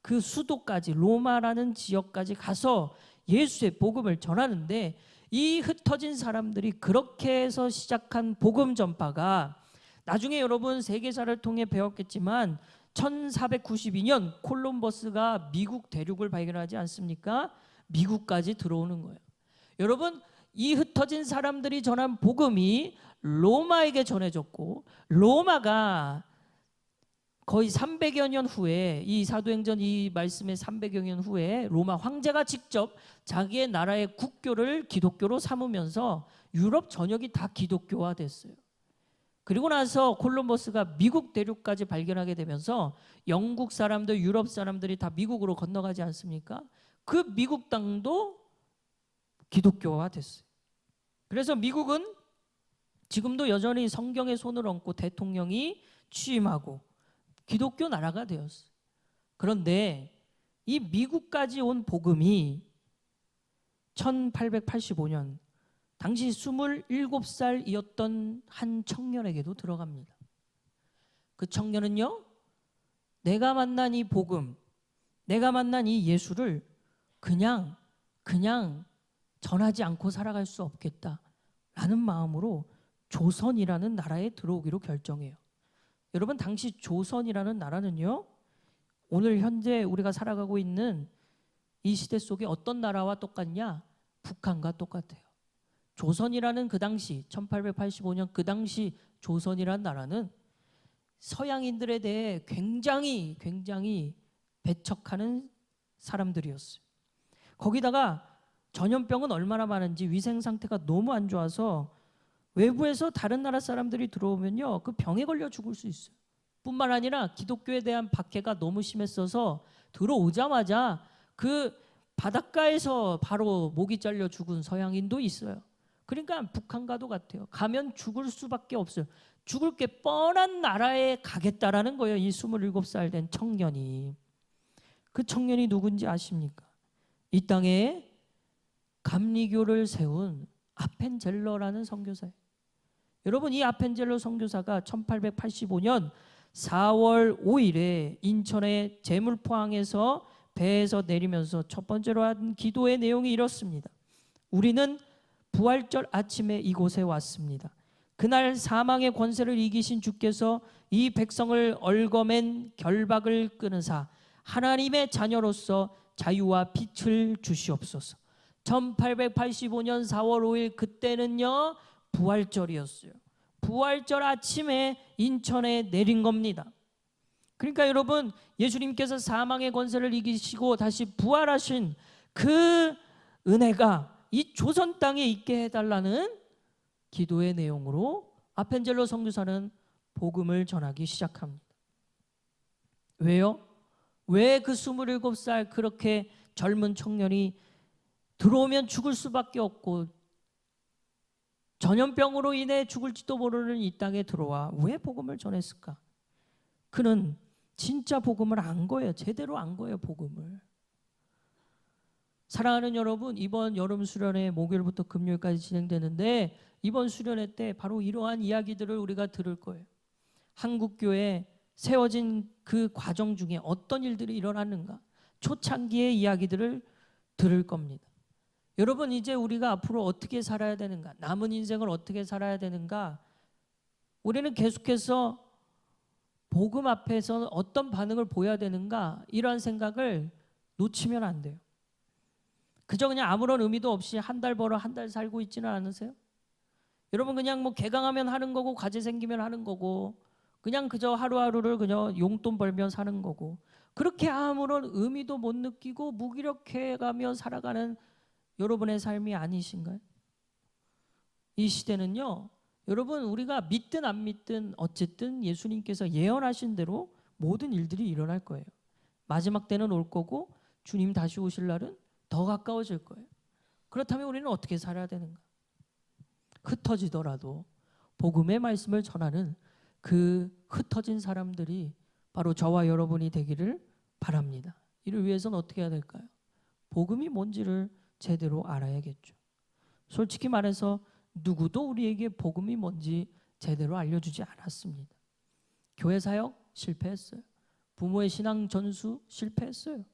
그 수도까지, 로마라는 지역까지 가서 예수의 복음을 전하는데, 이 흩어진 사람들이 그렇게 해서 시작한 복음 전파가 나중에 여러분 세계사를 통해 배웠겠지만 1492년 콜럼버스가 미국 대륙을 발견하지 않습니까? 미국까지 들어오는 거예요. 여러분, 이 흩어진 사람들이 전한 복음이 로마에게 전해졌고, 로마가 거의 300여 년 후에, 이 사도행전 이 말씀의 300여 년 후에 로마 황제가 직접 자기의 나라의 국교를 기독교로 삼으면서 유럽 전역이 다 기독교화 됐어요. 그리고 나서 콜럼버스가 미국 대륙까지 발견하게 되면서 영국 사람들, 유럽 사람들이 다 미국으로 건너가지 않습니까? 그 미국 땅도 기독교화 됐어요. 그래서 미국은 지금도 여전히 성경의 손을 얹고 대통령이 취임하고 기독교 나라가 되었어요. 그런데 이 미국까지 온 복음이 1885년 당시 27살이었던 한 청년에게도 들어갑니다. 그 청년은요, 내가 만난 이 복음, 내가 만난 이 예수를 그냥 전하지 않고 살아갈 수 없겠다라는 마음으로 조선이라는 나라에 들어오기로 결정해요. 여러분, 당시 조선이라는 나라는요, 오늘 현재 우리가 살아가고 있는 이 시대 속에 어떤 나라와 똑같냐? 북한과 똑같아요. 조선이라는 그 당시 1885년 그 당시 조선이라는 나라는 서양인들에 대해 굉장히 배척하는 사람들이었어요. 거기다가 전염병은 얼마나 많은지 위생 상태가 너무 안 좋아서 외부에서 다른 나라 사람들이 들어오면요, 그 병에 걸려 죽을 수 있어요. 뿐만 아니라 기독교에 대한 박해가 너무 심했어서 들어오자마자 그 바닷가에서 바로 목이 잘려 죽은 서양인도 있어요. 그러니까 북한과도 같아요. 가면 죽을 수밖에 없어요. 죽을 게 뻔한 나라에 가겠다라는 거예요. 이 27살 된 청년이. 그 청년이 누군지 아십니까? 이 땅에 감리교를 세운 아펜젤러라는 선교사예요. 여러분, 이 아펜젤러 선교사가 1885년 4월 5일에 인천의 제물포항에서 배에서 내리면서 첫 번째로 한 기도의 내용이 이렇습니다. 우리는 부활절 아침에 이곳에 왔습니다. 그날 사망의 권세를 이기신 주께서 이 백성을 얽어맨 결박을 끊으사 하나님의 자녀로서 자유와 빛을 주시옵소서. 1885년 4월 5일 그때는요, 부활절이었어요. 부활절 아침에 인천에 내린 겁니다. 그러니까 여러분, 예수님께서 사망의 권세를 이기시고 다시 부활하신 그 은혜가 이 조선 땅에 있게 해달라는 기도의 내용으로 아펜젤러 선교사는 복음을 전하기 시작합니다. 왜요? 왜 그 27살 그렇게 젊은 청년이 들어오면 죽을 수밖에 없고 전염병으로 인해 죽을지도 모르는 이 땅에 들어와 왜 복음을 전했을까? 그는 진짜 복음을 안 거예요. 제대로 안 거예요, 복음을. 사랑하는 여러분, 이번 여름 수련회 목요일부터 금요일까지 진행되는데 이번 수련회 때 바로 이러한 이야기들을 우리가 들을 거예요. 한국교회 세워진 그 과정 중에 어떤 일들이 일어났는가? 초창기의 이야기들을 들을 겁니다. 여러분, 이제 우리가 앞으로 어떻게 살아야 되는가? 남은 인생을 어떻게 살아야 되는가? 우리는 계속해서 복음 앞에서 어떤 반응을 보여야 되는가? 이러한 생각을 놓치면 안 돼요. 그저 그냥 아무런 의미도 없이 한 달 벌어 한 달 살고 있지는 않으세요? 여러분, 그냥 뭐 개강하면 하는 거고 과제 생기면 하는 거고 그냥 그저 하루하루를 그냥 용돈 벌면 사는 거고 그렇게 아무런 의미도 못 느끼고 무기력해가며 살아가는 여러분의 삶이 아니신가요? 이 시대는요, 여러분, 우리가 믿든 안 믿든 어쨌든 예수님께서 예언하신 대로 모든 일들이 일어날 거예요. 마지막 때는 올 거고 주님 다시 오실 날은 더 가까워질 거예요. 그렇다면 우리는 어떻게 살아야 되는가? 흩어지더라도 복음의 말씀을 전하는 그 흩어진 사람들이 바로 저와 여러분이 되기를 바랍니다. 이를 위해서는 어떻게 해야 될까요? 복음이 뭔지를 제대로 알아야겠죠. 솔직히 말해서 누구도 우리에게 복음이 뭔지 제대로 알려주지 않았습니다. 교회 사역 실패했어요. 부모의 신앙 전수 실패했어요.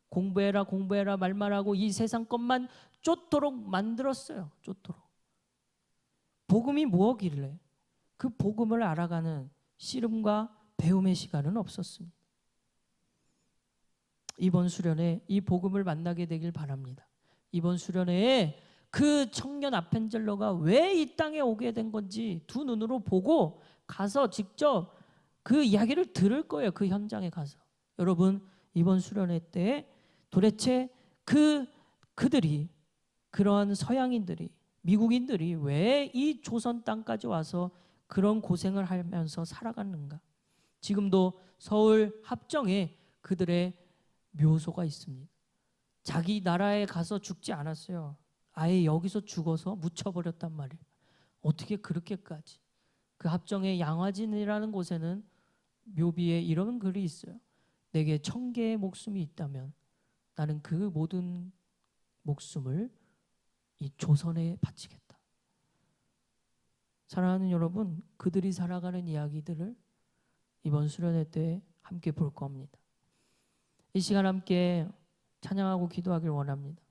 공부해라 말만 하고 이 세상 것만 쫓도록 만들었어요. 쫓도록. 복음이 뭐길래 그 복음을 알아가는 씨름과 배움의 시간은 없었습니다. 이번 수련회 이 복음을 만나게 되길 바랍니다. 이번 수련회에 그 청년 아펜젤러가 왜 이 땅에 오게 된 건지 두 눈으로 보고 가서 직접 그 이야기를 들을 거예요. 그 현장에 가서. 여러분, 이번 수련회 때 도대체 그들이 그런 서양인들이 미국인들이 왜 이 조선 땅까지 와서 그런 고생을 하면서 살아갔는가? 지금도 서울 합정에 그들의 묘소가 있습니다. 자기 나라에 가서 죽지 않았어요. 아예 여기서 죽어서 묻혀버렸단 말이에요. 어떻게 그렇게까지? 그 합정의 양화진이라는 곳에는 묘비에 이런 글이 있어요. 내게 1000개의 목숨이 있다면 나는 그 모든 목숨을 이 조선에 바치겠다. 사랑하는 여러분, 그들이 살아가는 이야기들을 이번 수련회 때 함께 볼 겁니다. 이 시간 함께 찬양하고 기도하길 원합니다.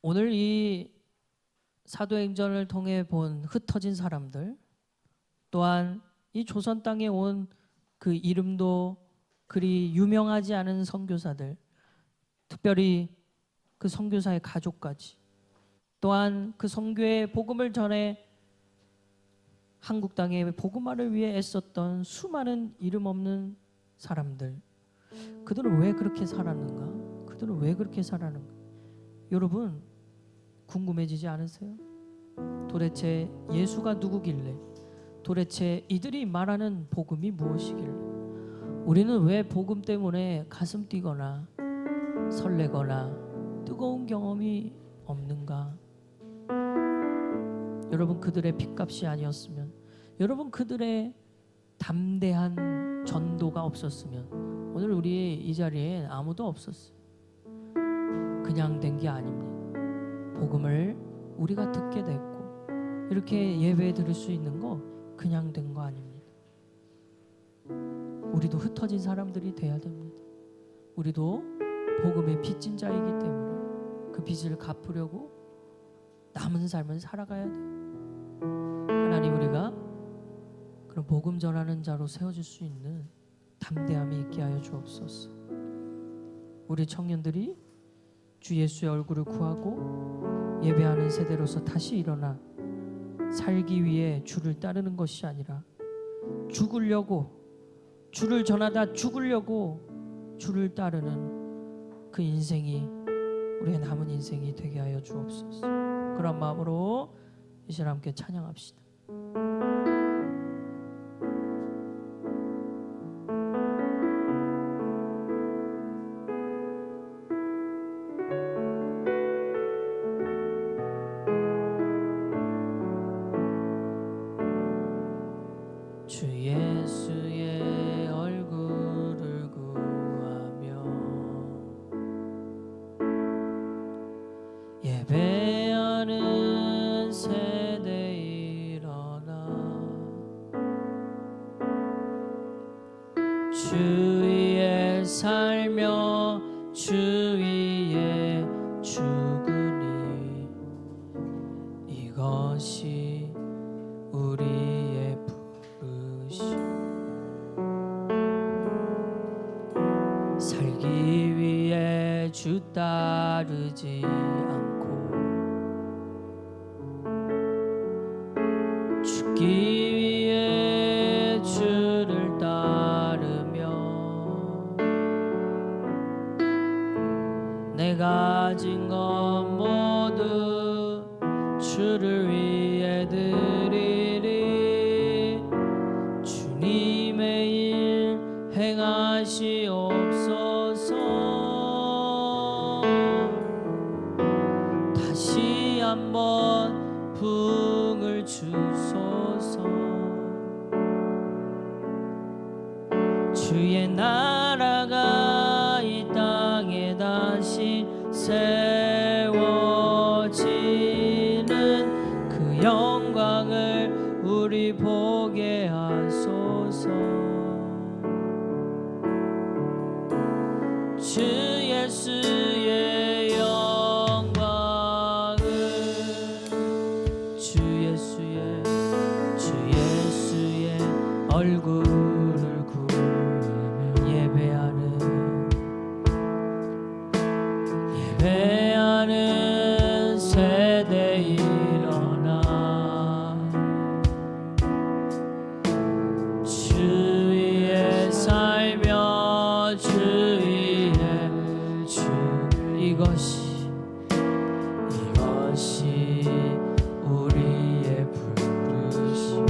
오늘 이 사도행전을 통해 본 흩어진 사람들, 또한 이 조선 땅에 온 그 이름도 그리 유명하지 않은 선교사들, 특별히 그 선교사의 가족까지, 또한 그 선교의 복음을 전해 한국 땅의 복음화를 위해 애썼던 수많은 이름 없는 사람들, 그들은 왜 그렇게 살았는가? 그들은 왜 그렇게 살았는가? 여러분 궁금해지지 않으세요? 도대체 예수가 누구길래, 도대체 이들이 말하는 복음이 무엇이길래, 우리는 왜 복음 때문에 가슴 뛰거나 설레거나 뜨거운 경험이 없는가? 여러분 그들의 핏값이 아니었으면, 여러분 그들의 담대한 전도가 없었으면 오늘 우리 이 자리에 아무도 없었어요. 그냥 된 게 아닙니다. 복음을 우리가 듣게 됐고 이렇게 예배 드릴 수 있는 거 그냥 된 거 아닙니다. 우리도 흩어진 사람들이 돼야 됩니다. 우리도 복음의 빚진 자이기 때문에 그 빚을 갚으려고 남은 삶을 살아가야 돼요. 하나님, 우리가 그런 복음 전하는 자로 세워질 수 있는 담대함이 있게 하여 주옵소서. 우리 청년들이 주 예수의 얼굴을 구하고 예배하는 세대로서 다시 일어나 살기 위해 주를 따르는 것이 아니라 죽으려고, 주를 전하다 죽으려고 주를 따르는 그 인생이 우리의 남은 인생이 되게 하여 주옵소서. 그런 마음으로 이 시간 함께 찬양합시다. 주 예수의 얼굴을 구하며 예배하는 세대 일어나 주 위에 살며 주 위에 죽으니 이것이 우리의 살기 위해 주 따르지 않고 죽기 위해 주를 따르며 내가 가진 것 모두 주를 위해 드리리. 주님의 일 행하시옵소서. 다시 한번 부흥을 주소서. 주의 나라가 이 땅에 다시 세워지는 그 영광을 우리 보게 하소서. 주 예수의 영광을, 주 예수의 얼굴을 구하며 예배하는 세대 일어나 주 위에 살며 주 위에 이것이 우리의 부르심.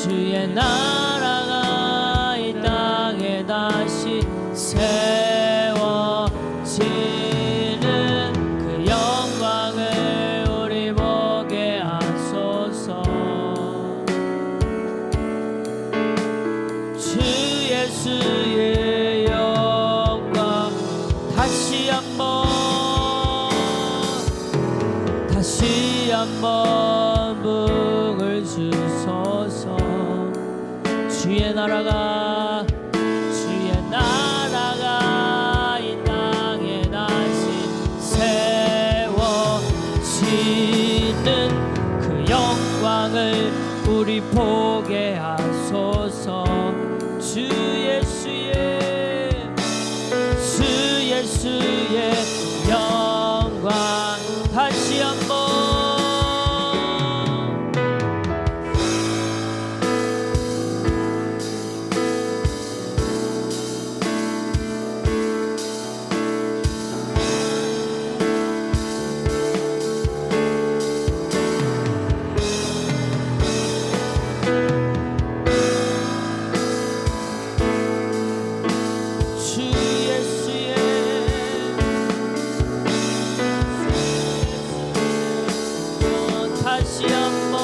주의 나라가 이 땅에 다시 세워지는 그 영광을 우리 보게 하소서. 주 예수의 영광 다시 한번 복을 주소서. 주의 나라가 이 땅에 다시 세워지는 그 영광을 우리 보게 하소서. 주 예수의 영광 다시 한번. 다시 한번.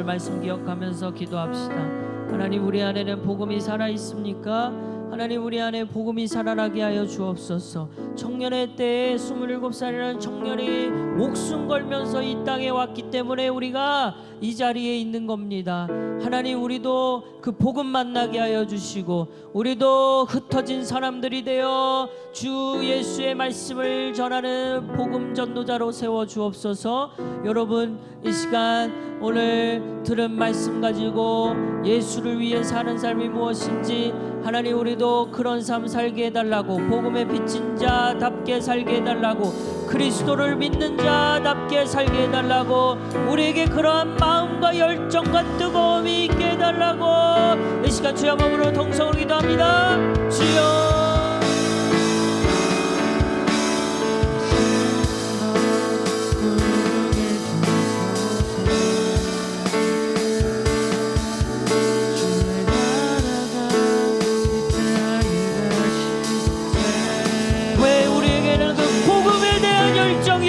말씀 기억하면서 기도합시다. 하나님, 우리 안에는 복음이 살아 있습니까? 하나님, 우리 안에 복음이 살아나게 하여 주옵소서. 청년의 때에 27살이라는 청년이 목숨 걸면서 이 땅에 왔기 때문에 우리가 이 자리에 있는 겁니다. 하나님, 우리도 그 복음 만나게 하여 주시고 우리도 흩어진 사람들이 되어 주 예수의 말씀을 전하는 복음 전도자로 세워 주옵소서. 여러분, 이 시간 오늘 들은 말씀 가지고 예수를 위해 사는 삶이 무엇인지 하나님, 우리도 그런 삶 살게 해달라고, 복음의 비친 자답게 살게 해달라고, 그리스도를 믿는 자답게 살게 해달라고, 우리에게 그러한 마음과 열정과 뜨거움이 있게 해달라고 이 시간 주여 몸으로 동성으로 기도합니다. 주여,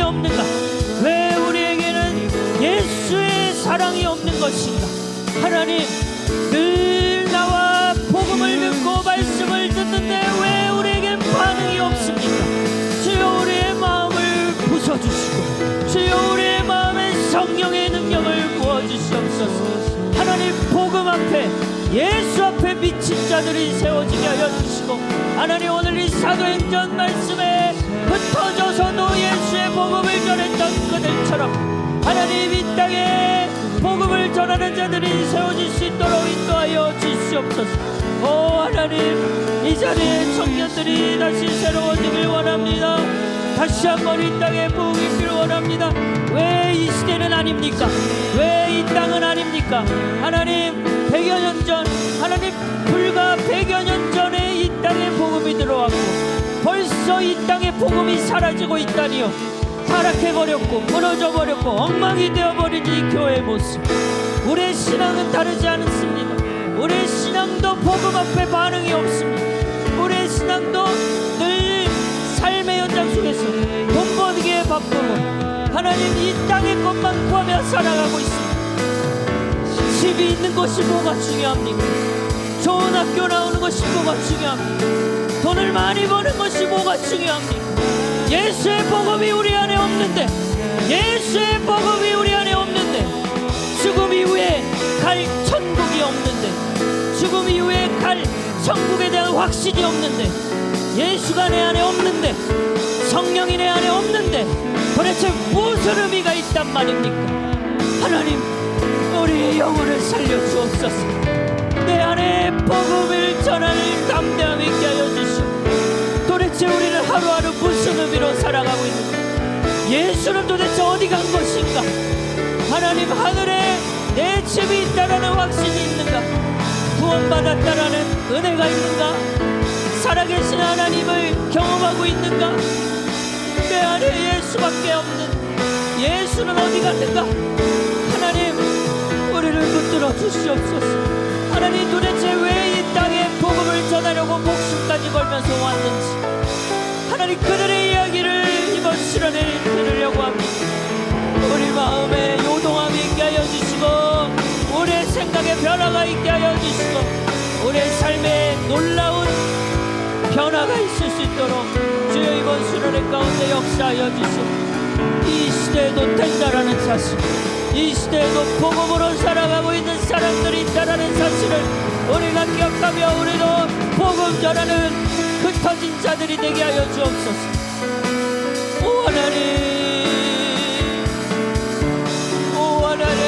없는가? 왜 우리에게는 예수의 사랑이 없는 것인가? 하나님, 늘 나와 복음을 듣고 말씀을 듣는데 왜 우리에겐 반응이 없습니까? 주여, 우리의 마음을 부숴주시고 주여, 우리의 마음에 성령의 능력을 부어주시옵소서. 하나님, 복음 앞에, 예수 앞에 미친 자들이 세워지게 하여 주시고, 하나님, 오늘 이 사도행전 말씀에 흩어져서도 예수의 복음을 전했던 그들처럼 하나님, 이 땅에 복음을 전하는 자들이 세워질 수 있도록 인도하여 주시옵소서. 오 하나님, 이 자리에 청년들이 다시 새로워지길 원합니다. 다시 한번 이 땅에 부흥이 있기를 원합니다. 왜 이 시대는 아닙니까? 왜 이 땅은 아닙니까? 하나님, 100여 년 전, 하나님, 불과 100여 년 전에 이 땅에 복음이 들어왔고 벌써 이 땅에 복음이 사라지고 있다니요. 타락해버렸고 무너져버렸고 엉망이 되어버린 이 교회의 모습, 우리의 신앙은 다르지 않습니다. 우리의 신앙도 복음 앞에 반응이 없습니다. 우리의 신앙도 늘 삶의 현장 속에서 돈 버기에 바쁘고 하나님, 이 땅의 것만 구하며 살아가고 있습니다. 집이 있는 것이 뭐가 중요합니까? 좋은 학교 나오는 것이 뭐가 중요합니까? 돈을 많이 버는 것이 뭐가 중요합니까? 예수의 복음이 우리 안에 없는데, 예수의 복음이 우리 안에 없는데, 죽음 이후에 갈 천국이 없는데, 죽음 이후에 갈 천국에 대한 확신이 없는데, 예수가 내 안에 없는데, 성령이 내 안에 없는데 도대체 무슨 의미가 있단 말입니까? 하나님, 우리의 영혼을 살려주옵소서. 내 안에 복음을 전할 담대함 있게 하여 주시옵소서. 도대체 우리는 하루하루 무슨 의미로 살아가고 있는가? 예수는 도대체 어디 간 것인가? 하나님, 하늘에 내 집이 있다라는 확신이 있는가? 구원받았다라는 은혜가 있는가? 살아계신 하나님을 경험하고 있는가? 내 안에 예수밖에 없는 예수는 어디 갔는가? 하나님, 우리를 붙들어 주시옵소서. 하나님, 도대체 왜 이 땅에 복음을 전하려고 목숨까지 걸면서 왔는지 하나님, 그들의 이야기를 이번 시간에 들으려고 합니다. 우리 마음에 요동함이 있게 하여 주시고 우리의 생각에 변화가 있게 하여 주시고 우리의 삶에 놀라운 변화가 있을 수 있도록 주여 이번 수련회 가운데 역사하여 주시고 이 시대에도 된다라는 사실, 이 시대에도 복음으로 살아가고 있는 사람들이 있다라는 사실을 우리가 기억하며 우리도 복음 전하는 흩어진 자들이 되게 하여 주옵소서. 오 하나님, 오 하나님,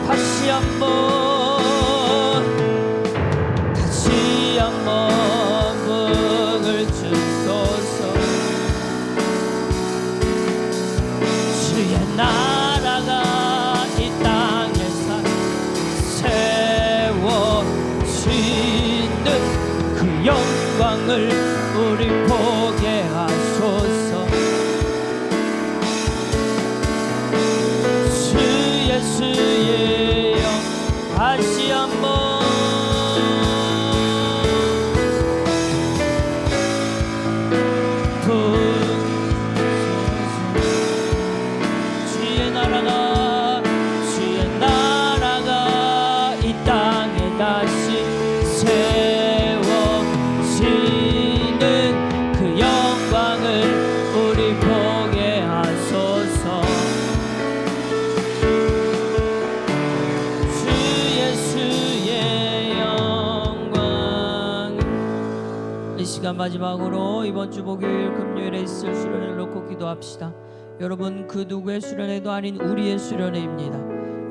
다시 한번 복을 주소서. 주의 나라가 이 땅에서 세워지는 그 영광을 우리 보게 하소서. 주 예수의 영 다시 한번 주의 나라가 이 땅에 다시 세워지는 그 영광을 우리 보게 하소서. 주 예수의 영광. 이 시간 마지막으로 이번 주 목요일 금요일에 있을 수련회를 놓고 기도합시다. 여러분, 그 누구의 수련회도 아닌 우리의 수련회입니다.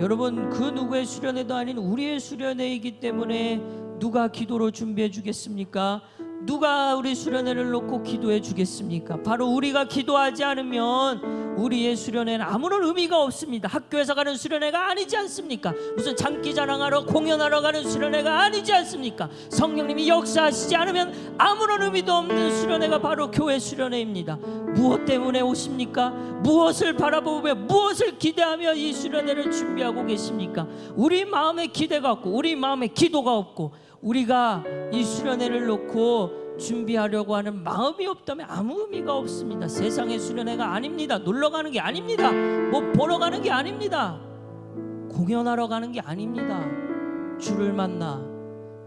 여러분, 그 누구의 수련회도 아닌 우리의 수련회이기 때문에 누가 기도로 준비해 주겠습니까? 누가 우리 수련회를 놓고 기도해 주겠습니까? 바로 우리가 기도하지 않으면 우리의 수련회는 아무런 의미가 없습니다. 학교에서 가는 수련회가 아니지 않습니까? 무슨 장기 자랑하러 공연하러 가는 수련회가 아니지 않습니까? 성령님이 역사하시지 않으면 아무런 의미도 없는 수련회가 바로 교회 수련회입니다. 무엇 때문에 오십니까? 무엇을 바라보며 무엇을 기대하며 이 수련회를 준비하고 계십니까? 우리 마음에 기대가 없고 우리 마음에 기도가 없고 우리가 이 수련회를 놓고 준비하려고 하는 마음이 없다면 아무 의미가 없습니다. 세상의 수련회가 아닙니다. 놀러 가는 게 아닙니다. 뭐 보러 가는 게 아닙니다. 공연하러 가는 게 아닙니다. 주를 만나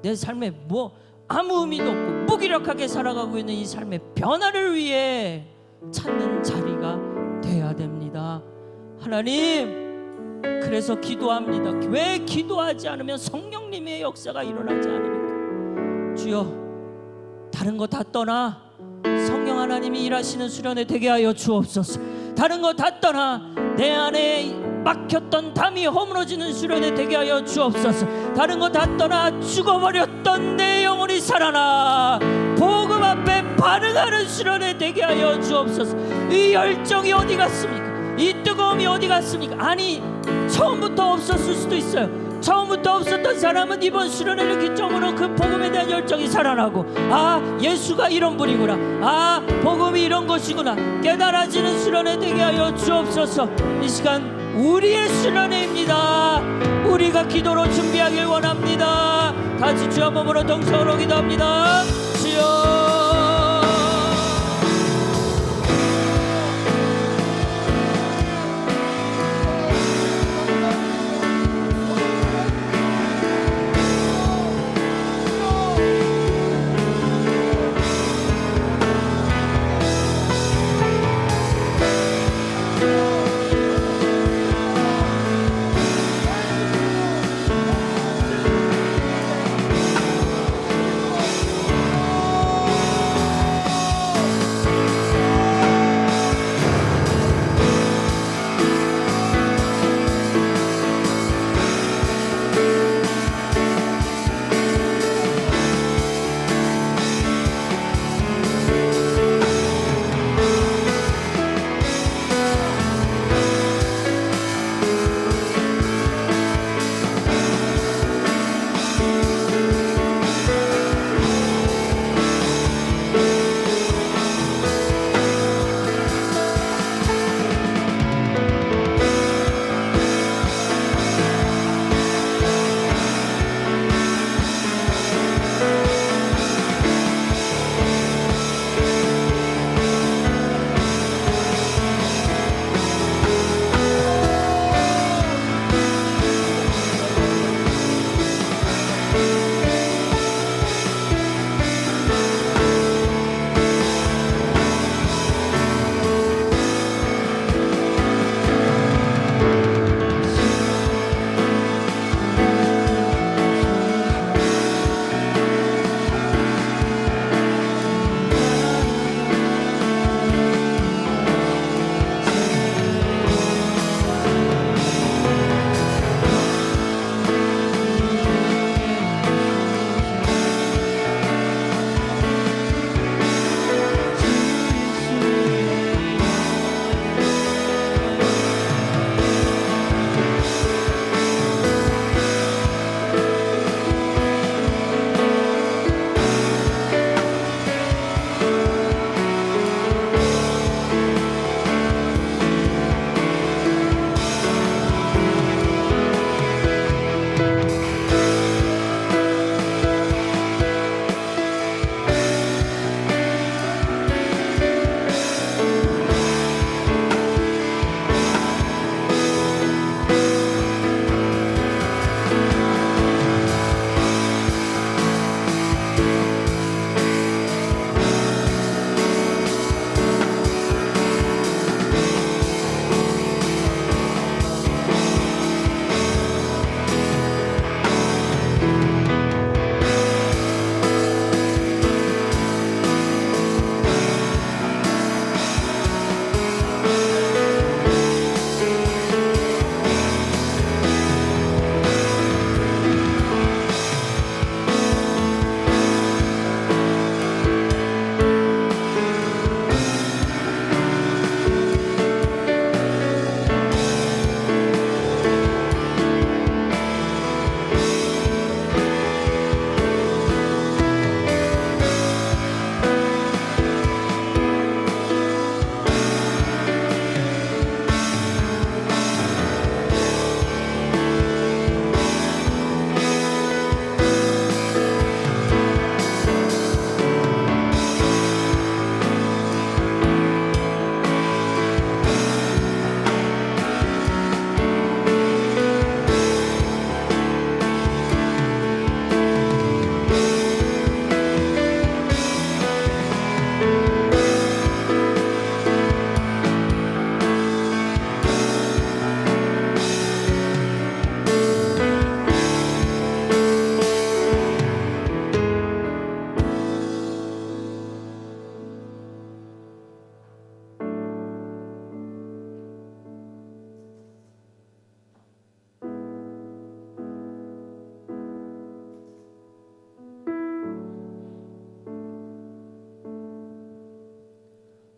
내 삶에 뭐 아무 의미도 없고 무기력하게 살아가고 있는 이 삶의 변화를 위해 찾는 자리가 돼야 됩니다. 하나님, 그래서 기도합니다. 왜 기도하지 않으면 성령님의 역사가 일어나지 않습니까? 주여, 다른 거 다 떠나 성령 하나님이 일하시는 수련회 되게 하여 주옵소서. 다른 거 다 떠나 내 안에 막혔던 담이 허물어지는 수련회 되게 하여 주옵소서. 다른 거 다 떠나 죽어버렸던 내 영혼이 살아나 복음 앞에 반응하는 수련회 되게 하여 주옵소서. 이 열정이 어디 갔습니까? 이 뜨거움이 어디 갔습니까? 아니, 처음부터 없었을 수도 있어요. 처음부터 없었던 사람은 이번 수련회를 기점으로 그 복음에 대한 열정이 살아나고, 아, 예수가 이런 분이구나, 아, 복음이 이런 것이구나 깨달아지는 수련회 되게 하여 주옵소서. 이 시간 우리의 수련회입니다. 우리가 기도로 준비하길 원합니다. 같이 주여 몸으로 동성으로 기도합니다. 주여.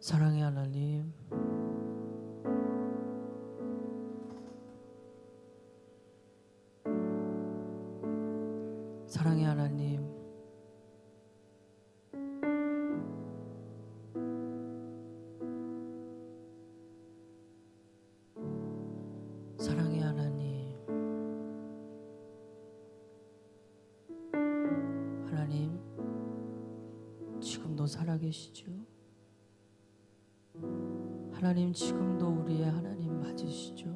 사랑의 하나님, 사랑의 하나님, 사랑의 하나님, 하나님 지금도 살아계시죠? 하나님 지금도 우리의 하나님 맞으시죠?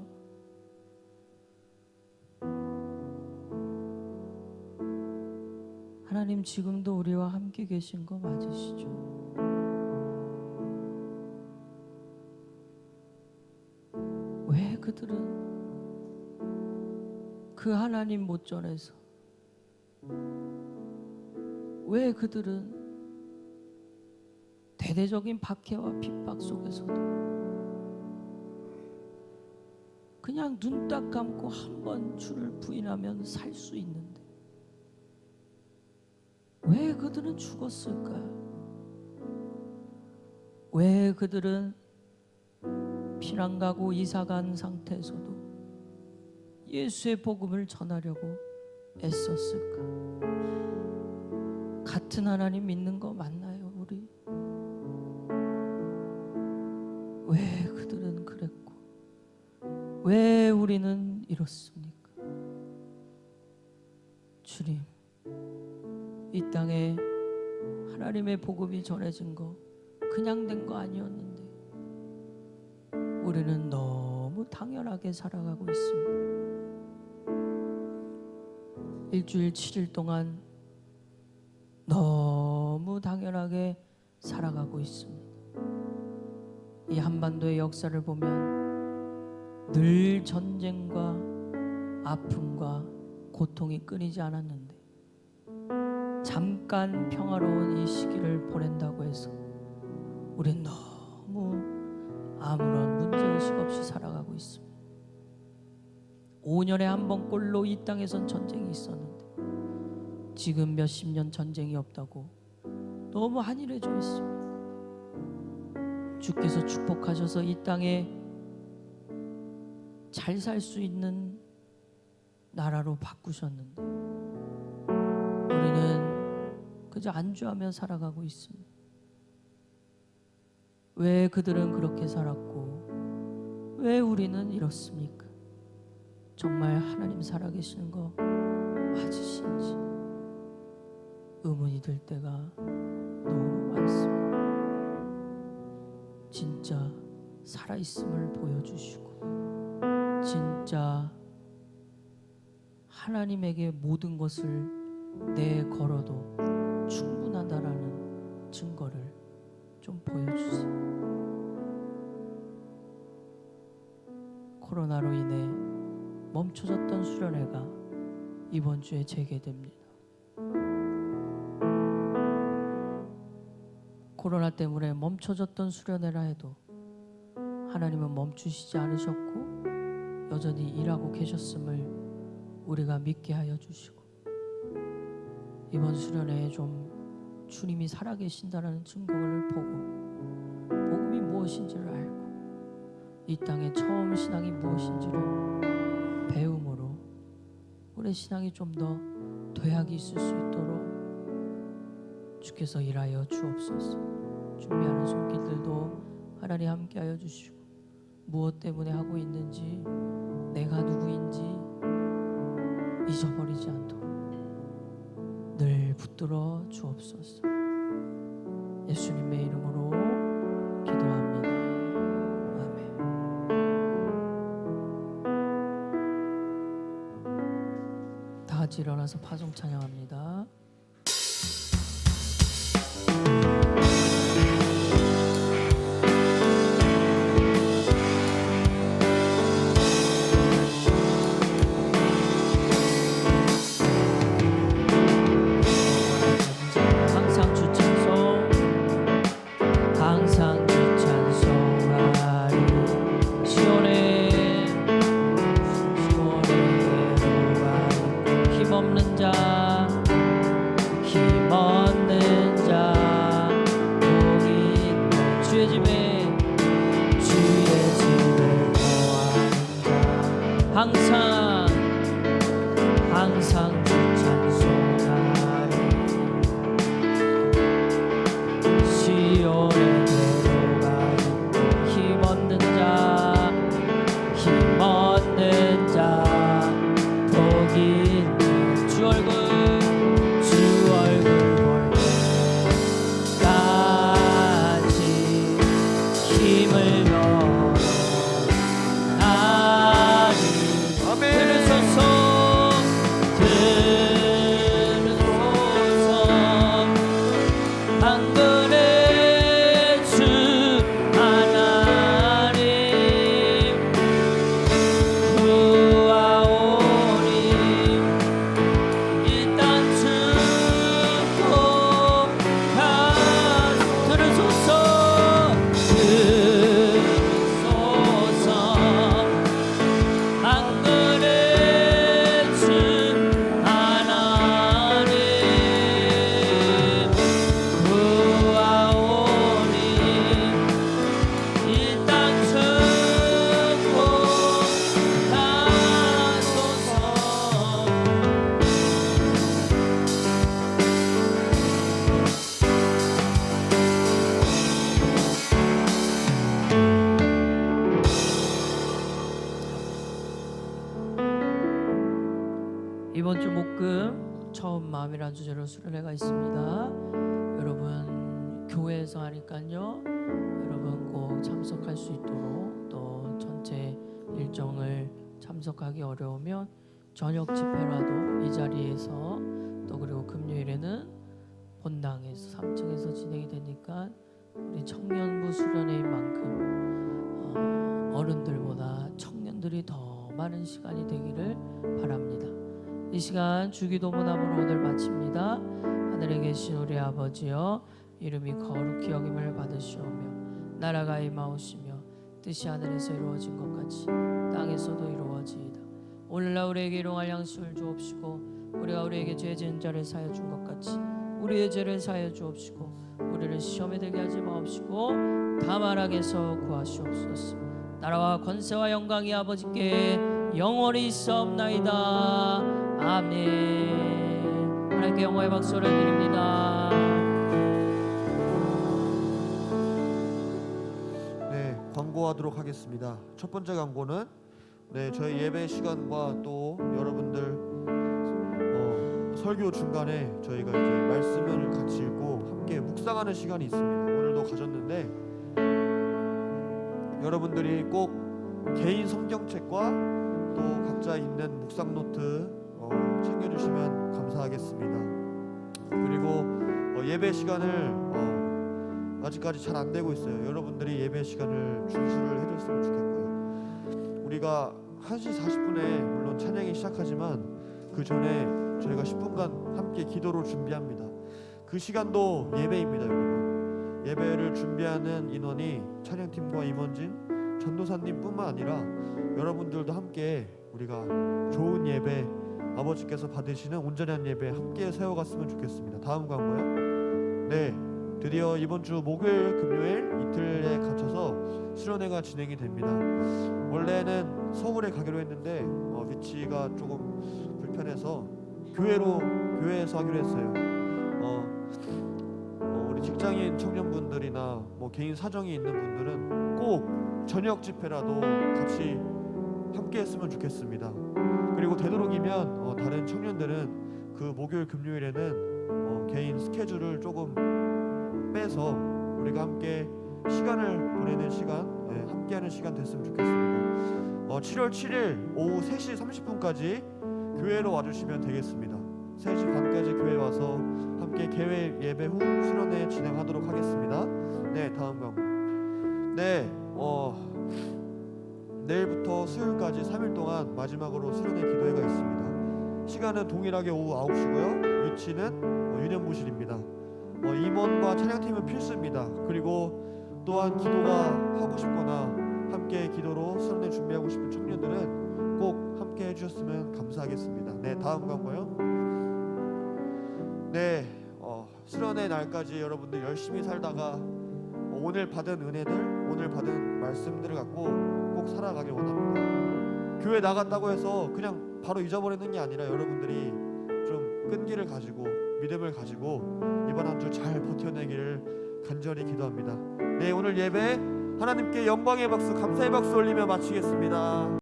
하나님 지금도 우리와 함께 계신 거 맞으시죠? 왜 그들은 그 하나님 못 전해서, 왜 그들은 대대적인 박해와 핍박 속에서도 그냥 눈 딱 감고 한 번 주를 부인하면 살 수 있는데 왜 그들은 죽었을까? 왜 그들은 피난 가고 이사 간 상태에서도 예수의 복음을 전하려고 애썼을까? 같은 하나님 믿는 거 맞나요, 우리? 왜 그들은 그랬고 왜 우리는 이렇습니까? 주님, 이 땅에 하나님의 복음이 전해진 거 그냥 된 거 아니었는데 우리는 너무 당연하게 살아가고 있습니다. 일주일 7일 동안 너무 당연하게 살아가고 있습니다. 이 한반도의 역사를 보면 늘 전쟁과 아픔과 고통이 끊이지 않았는데 잠깐 평화로운 이 시기를 보낸다고 해서 우린 너무 아무런 문제의식 없이 살아가고 있습니다. 5년에 한 번꼴로 이 땅에선 전쟁이 있었는데 지금 몇십 년 전쟁이 없다고 너무 한일해져 있습니다. 주께서 축복하셔서 이 땅에 잘 살 수 있는 나라로 바꾸셨는데 우리는 그저 안주하며 살아가고 있습니다. 왜 그들은 그렇게 살았고 왜 우리는 이렇습니까? 정말 하나님 살아계시는 거 맞으신지 의문이 들 때가 너무 많습니다. 진짜 살아있음을 보여주시고 진짜 하나님에게 모든 것을 내걸어도 충분하다라는 증거를 좀 보여주세요. 코로나로 인해 멈춰졌던 수련회가 이번 주에 재개됩니다. 코로나 때문에 멈춰졌던 수련회라 해도 하나님은 멈추시지 않으셨고 여전히 일하고 계셨음을 우리가 믿게 하여 주시고 이번 수련회에 좀 주님이 살아계신다는 증거를 보고 복음이 무엇인지를 알고 이 땅에 처음 신앙이 무엇인지를 배움으로 우리 신앙이 좀 더 도약이 있을 수 있도록 주께서 일하여 주옵소서. 준비하는 손길들도 하나님 함께하여 주시고 무엇 때문에 하고 있는지 내가 누구인지 잊어버리지 않도록 늘 붙들어 주옵소서. 예수님의 이름으로 기도합니다. 아멘. 다 같이 일어나서 파송 찬양합니다. 항상 주 찬송하리 만군의 주 하나님 구하오니 이 땅 춥고 들으소서 만군의 주 하나님 구하오니 이 땅 춥고 가소서. 이번 주 목금 처음 마음이란 주제로 수련회가 있습니다. 여러분 교회에서 하니까요. 여러분 꼭 참석할 수 있도록, 또 전체 일정을 참석하기 어려우면 저녁 집회라도 이 자리에서, 또 그리고 금요일에는 본당에서 3층에서 진행이 되니까 우리 청년부 수련회인 만큼 어른들보다 청년들이 더 많은 시간이 되기를 바랍니다. 이 시간 주기도문함으로 오늘 마칩니다. 하늘에 계신 우리 아버지여, 이름이 거룩히 여김을 받으시오며 나라가 임하오시며 뜻이 하늘에서 이루어진 것 같이 땅에서도 이루어지이다. 오늘날 우리에게 일용할 양식을 주옵시고, 우리가 우리에게 죄 지은 자를 사하여 준 것 같이 우리의 죄를 사하여 주옵시고, 우리를 시험에 들게 하지 마옵시고 다만 악에서 구하시옵소서. 나라와 권세와 영광이 아버지께 영원히 있사옵나이다. 아멘. 하나님께 영광의 박수를 드립니다. 네, 광고하도록 하겠습니다. 첫 번째 광고는 저희 예배 시간과 또 여러분들 설교 중간에 저희가 이제 말씀을 같이 읽고 함께 묵상하는 시간이 있습니다. 오늘도 가졌는데 여러분들이 꼭 개인 성경책과 또 각자 있는 묵상 노트 챙겨주시면 감사하겠습니다. 그리고 예배 시간을 아직까지 잘 안 되고 있어요. 여러분들이 예배 시간을 준수를 해줬으면 좋겠고요. 우리가 1시 40분에 물론 찬양이 시작하지만 그 전에 저희가 10분간 함께 기도로 준비합니다. 그 시간도 예배입니다, 여러분. 예배를 준비하는 인원이 찬양팀과 임원진, 전도사님뿐만 아니라 여러분들도 함께 우리가 좋은 예배, 아버지께서 받으시는 온전한 예배 함께 세워갔으면 좋겠습니다. 다음 광고요. 네, 드디어 이번 주 목요일, 금요일 이틀에 갇혀서 수련회가 진행이 됩니다. 원래는 서울에 가기로 했는데 위치가 조금 불편해서 교회에서 하기로 했어요. 우리 직장인 청년분들이나 개인 사정이 있는 분들은 꼭 저녁 집회라도 같이 함께 했으면 좋겠습니다. 그리고 되도록이면 다른 청년들은 그 목요일 금요일에는 개인 스케줄을 조금 빼서 우리가 함께 시간을 보내는 시간, 함께하는 시간 됐으면 좋겠습니다. 7월 7일 오후 3시 30분까지 교회로 와주시면 되겠습니다. 3시 반까지 교회 와서 함께 개회 예배 후 수련회 진행하도록 하겠습니다. 네, 다음 광고. 네, 내일부터 수요일까지 3일 동안 마지막으로 수련회 기도회가 있습니다. 시간은 동일하게 오후 9시고요. 위치는 유년부실입니다. 임원과 찬양팀은 필수입니다. 그리고 또한 기도가 하고 싶거나 함께 기도로 수련회 준비하고 싶은 청년들은 꼭 함께 해주셨으면 감사하겠습니다. 네, 다음 광고요. 네, 수련회 날까지 여러분들 열심히 살다가 오늘 받은 은혜들, 오늘 받은 말씀들을 갖고 꼭 살아가길 원합니다. 교회 나갔다고 해서 그냥 바로 잊어버리는 게 아니라 여러분들이 좀 끈기를 가지고 믿음을 가지고 이번 한 주 잘 버텨내기를 간절히 기도합니다. 네, 오늘 예배 하나님께 영광의 박수, 감사의 박수 올리며 마치겠습니다.